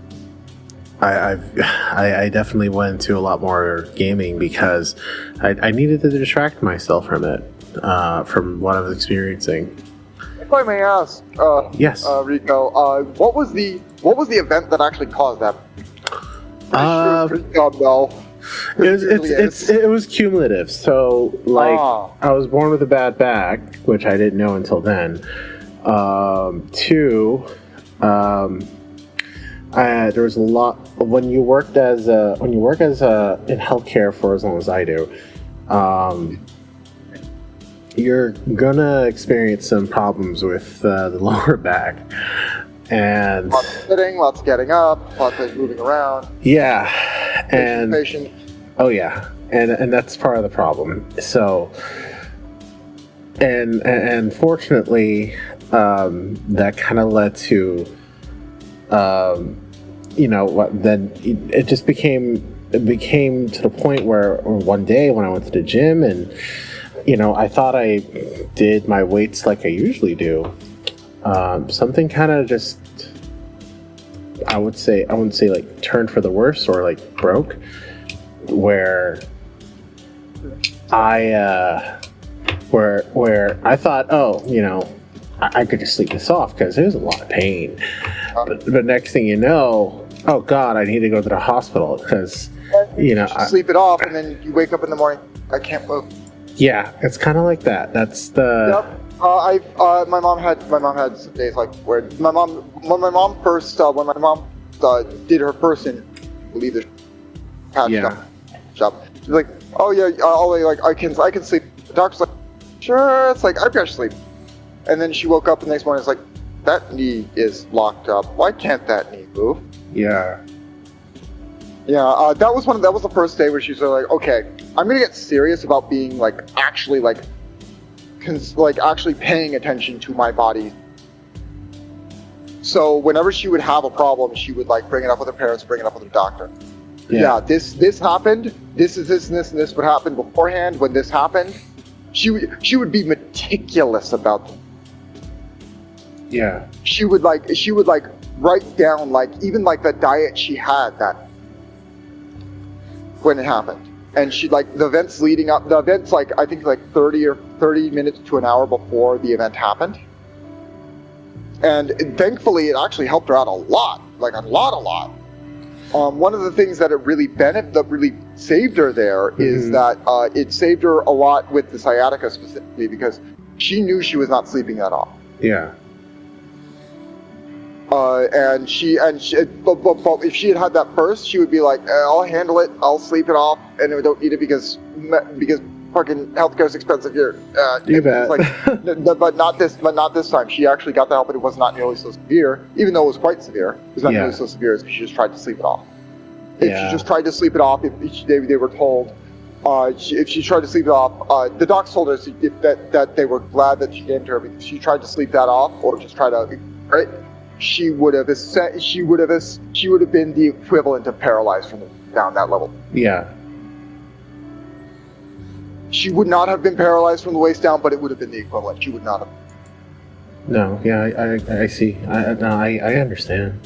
definitely went into a lot more gaming because I needed to distract myself from it, from what I was experiencing. If I may ask, yes, Rico, what was the event that actually caused that? Pretty well. It was cumulative. So, I was born with a bad back, which I didn't know until then. Two, there was a lot when you work as in healthcare for as long as I do. You're gonna experience some problems with the lower back. And lots of sitting, lots of getting up, lots of moving around. Yeah, and patient. Oh yeah, and that's part of the problem. So, and fortunately, that kind of led to, then it just became to the point where one day when I went to the gym and I thought I did my weights like I usually do. Something kind of just, I wouldn't say like turned for the worse or like broke, where I thought, I could just sleep this off because it was a lot of pain. But next thing you know, oh God, I need to go to the hospital because, sleep it off and then you wake up in the morning, I can't move. Yeah, it's kind of like that. That's the. Yep. My mom had some days like where when my mom did her first and believe the patch job. She's like, oh yeah, I can sleep. The doctor's like, sure. It's like I can sleep. And then she woke up the next morning. It's like that knee is locked up. Why can't that knee move? Yeah. Yeah. That was the first day where she was like, okay, I'm gonna get serious about being actually paying attention to my body So whenever she would have a problem, she would like bring it up with her parents, bring it up with her doctor. Yeah. This happened. This is this and this and this would happen beforehand. When this happened, she would be meticulous about them. Yeah. She would write down like even like the diet she had that when it happened, and she'd like the events leading up. The events like I think like 30 minutes to an hour before the event happened. And thankfully, it actually helped her out a lot. One of the things that it really saved her there is that it saved her a lot with the sciatica specifically because she knew she was not sleeping that off. Yeah. But if she had that first, she would be like, I'll handle it, I'll sleep it off, and I don't need it because fucking healthcare is expensive here. You bet. But not this time. She actually got the help, but it was not nearly so severe. Even though it was quite severe, it was not nearly so severe because she just tried to sleep it off. If she just tried to sleep it off, they were told, if she tried to sleep it off, the docs told her that they were glad that she named her because she tried to sleep that off or just try to, right? She would have been the equivalent of paralyzed from down that level. Yeah. She would not have been paralyzed from the waist down, but it would have been the equivalent. She would not have. No, yeah, I see. I understand.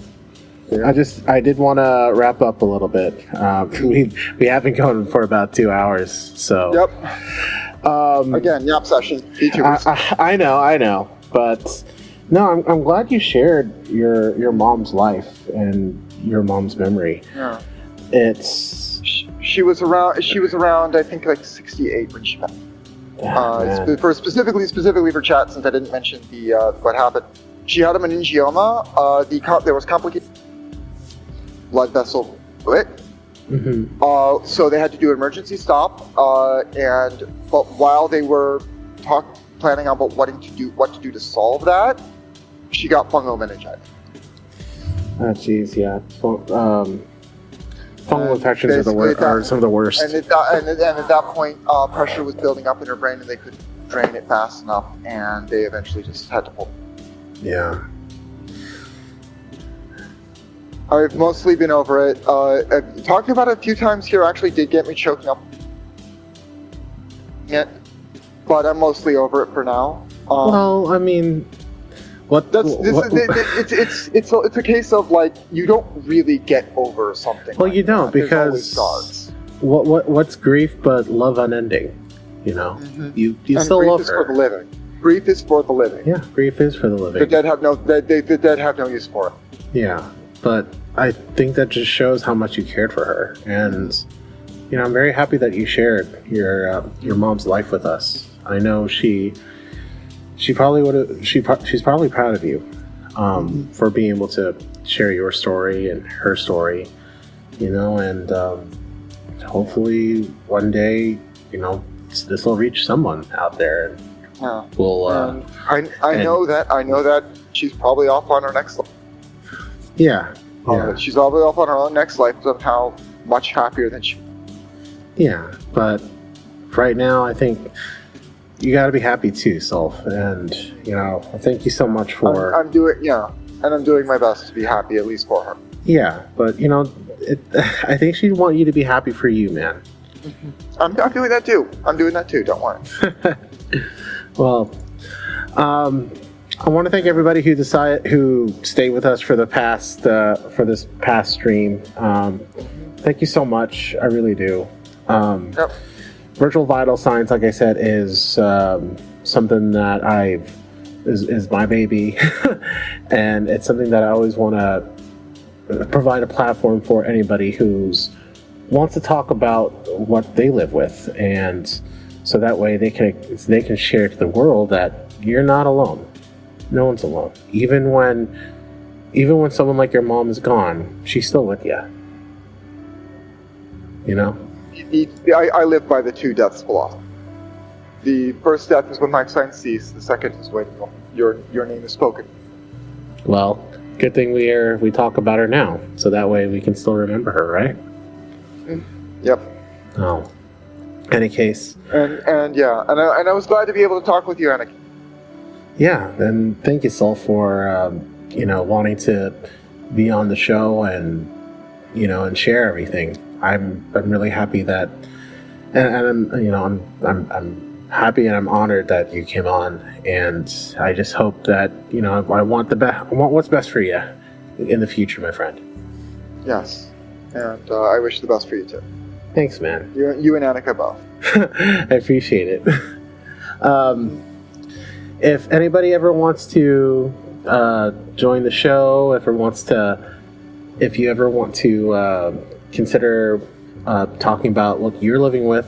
Yeah. I did want to wrap up a little bit. We have been going for about 2 hours, so. Yep. Again, nap session. I know, but no, I'm glad you shared your mom's life and your mom's memory. Yeah. She was around I think like 68 when she met. Specifically for chat, since I didn't mention the what happened. She had a meningioma. There was complicated blood vessel split. Mm-hmm. So they had to do an emergency stop. But while they were planning about what to do to solve that, she got fungal meningitis. Oh, jeez, yeah. Fungal infections are some of the worst. And at that point, pressure was building up in her brain, and they couldn't drain it fast enough, and they eventually just had to pull. Yeah. I've mostly been over it. Talking about it a few times here actually did get me choking up. Yet, but I'm mostly over it for now. Well, I mean, it's a case of like you don't really get over something. Well, like you don't that. because what's grief but love unending? You know, you still love her. For the living. Grief is for the living. Yeah, grief is for the living. The dead have no use for it. Yeah, but I think that just shows how much you cared for her, and I'm very happy that you shared your mom's life with us. I know she probably would have. She's probably proud of you for being able to share your story and her story, and hopefully one day, this will reach someone out there. Yeah. We'll. I know that she's probably off on her next life. Yeah. She's probably off on her own next life somehow, much happier than she. Yeah, but right now I think you got to be happy too, Sulph, and thank you so much for. I'm doing my best to be happy, at least for her. Yeah, but I think she'd want you to be happy for you, man. I'm doing that too. Don't worry. Well, I want to thank everybody who stayed with us for this past stream. Thank you so much. I really do. Yep. Virtual vital signs, like I said, is something that is my baby, and it's something that I always want to provide a platform for anybody who's wants to talk about what they live with, and so that way they can share to the world that you're not alone. No one's alone. Even when someone like your mom is gone, she's still with you. I live by the two deaths philosophy. The first death is when life signs cease. The second is when your name is spoken. Well, good thing we talk about her now, so that way we can still remember her, right? Yep. Oh. Any case. And I was glad to be able to talk with you, Anakin. Yeah, and thank you, Sulph, for wanting to be on the show and and share everything. I'm really happy that, and I'm happy and I'm honored that you came on, and I just hope that I want what's best for you in the future, my friend. Yes, and I wish the best for you too. Thanks, man. You and Annika both. I appreciate it. If anybody ever wants to join the show, if you ever want to consider talking about what you're living with,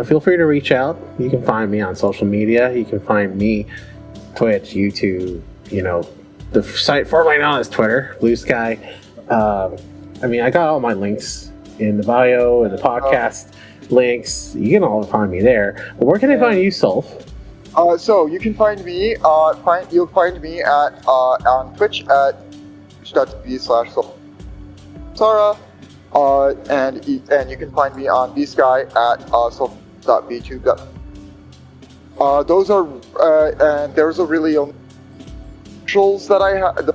feel free to reach out. You can find me on social media. You can find me Twitch, YouTube, the site formerly known as Twitter, Blue Sky. I got all my links in the bio and the podcast links. You can all find me there. But where can I find you, Sulph? So you can find me. You'll find me at on Twitch at twitch.tv/Samara, and you can find me on bsky at sulph.b2. Those are and there's a really socials that I have. The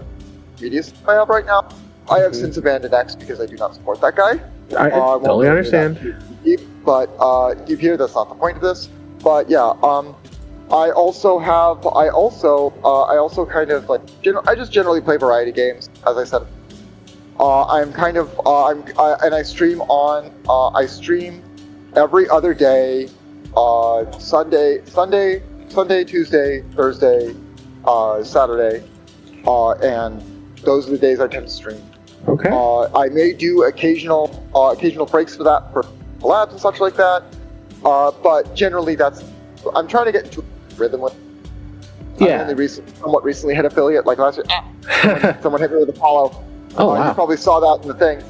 media I have right now. I have since abandoned X because I do not support that guy. I totally understand. But deep here, that's not the point of this. But yeah, I also kind of like I just generally play variety games, as I said. I stream every other day, Sunday, Tuesday, Thursday, Saturday, and those are the days I tend to stream. Okay. I may do occasional breaks for that for collabs and such like that, but generally I'm trying to get into a rhythm with. Yeah. I only somewhat recently hit affiliate, like last year. Someone hit me with a follow. Oh wow! You probably saw that in the thing.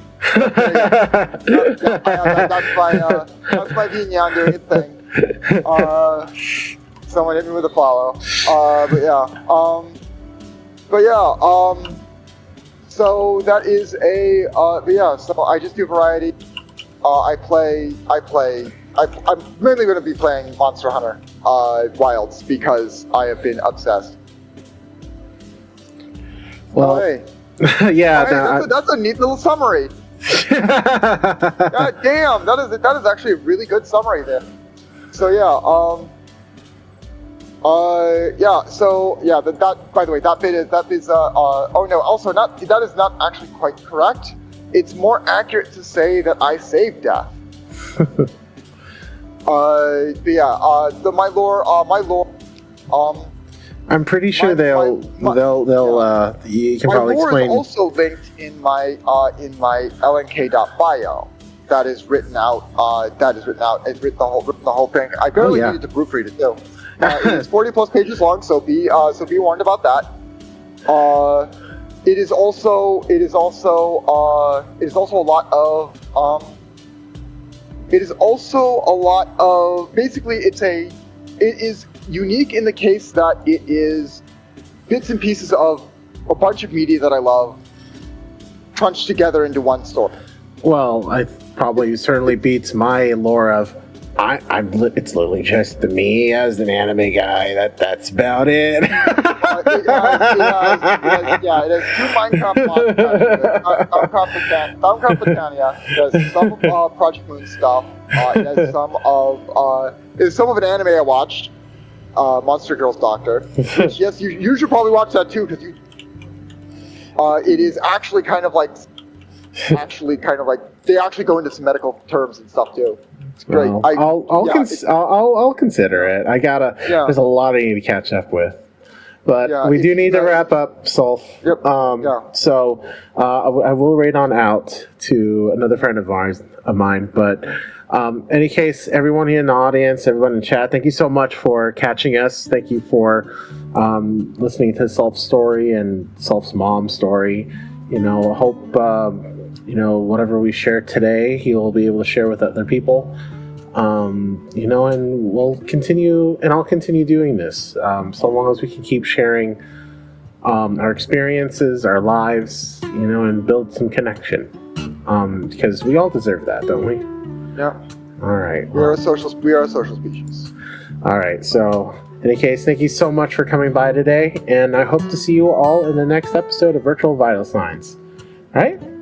That's my Yin Yang doing its thing. Someone hit me with a follow. So that is so I just do variety. I'm mainly going to be playing Monster Hunter Wilds because I have been obsessed. Well, hey. Yeah, that's a neat little summary. God damn, that is actually a really good summary there. So that by the way, that is not actually quite correct. It's more accurate to say that I saved death. My lore. I'm pretty sure you can probably explain. My lore is also linked in my lnk.bio. That is written out. It's written the whole thing. I barely needed to proofread it too. It is 40 plus pages long, so be warned about that. It is also a lot of basically it is unique in the case that it is bits and pieces of a bunch of media that I love crunched together into one story. Well, I probably certainly beats my lore of it's literally just me as an anime guy. That's about it. It has two Minecraft mods. There's some Project Moon stuff. It has some of an anime I watched, Monster Girls Doctor. Which, yes, you should probably watch that too because it is actually kind of like they actually go into some medical terms and stuff too. It's great. Well, I'll consider it. There's a lot I need to catch up with, but we do need to wrap up, Sulph. Yep. So I will raid on out to another friend of mine. But any case, everyone here in the audience, everyone in chat, thank you so much for catching us. Thank you for listening to Sulph's story and Sulph's mom's story. I hope. Whatever we share today, he will be able to share with other people. And we'll continue, and I'll continue doing this, so long as we can keep sharing our experiences, our lives, and build some connection. Because we all deserve that, don't we? Yeah. All right. We are a social species. All right. So In any case, thank you so much for coming by today, and I hope to see you all in the next episode of Virtual Vital Signs. All right?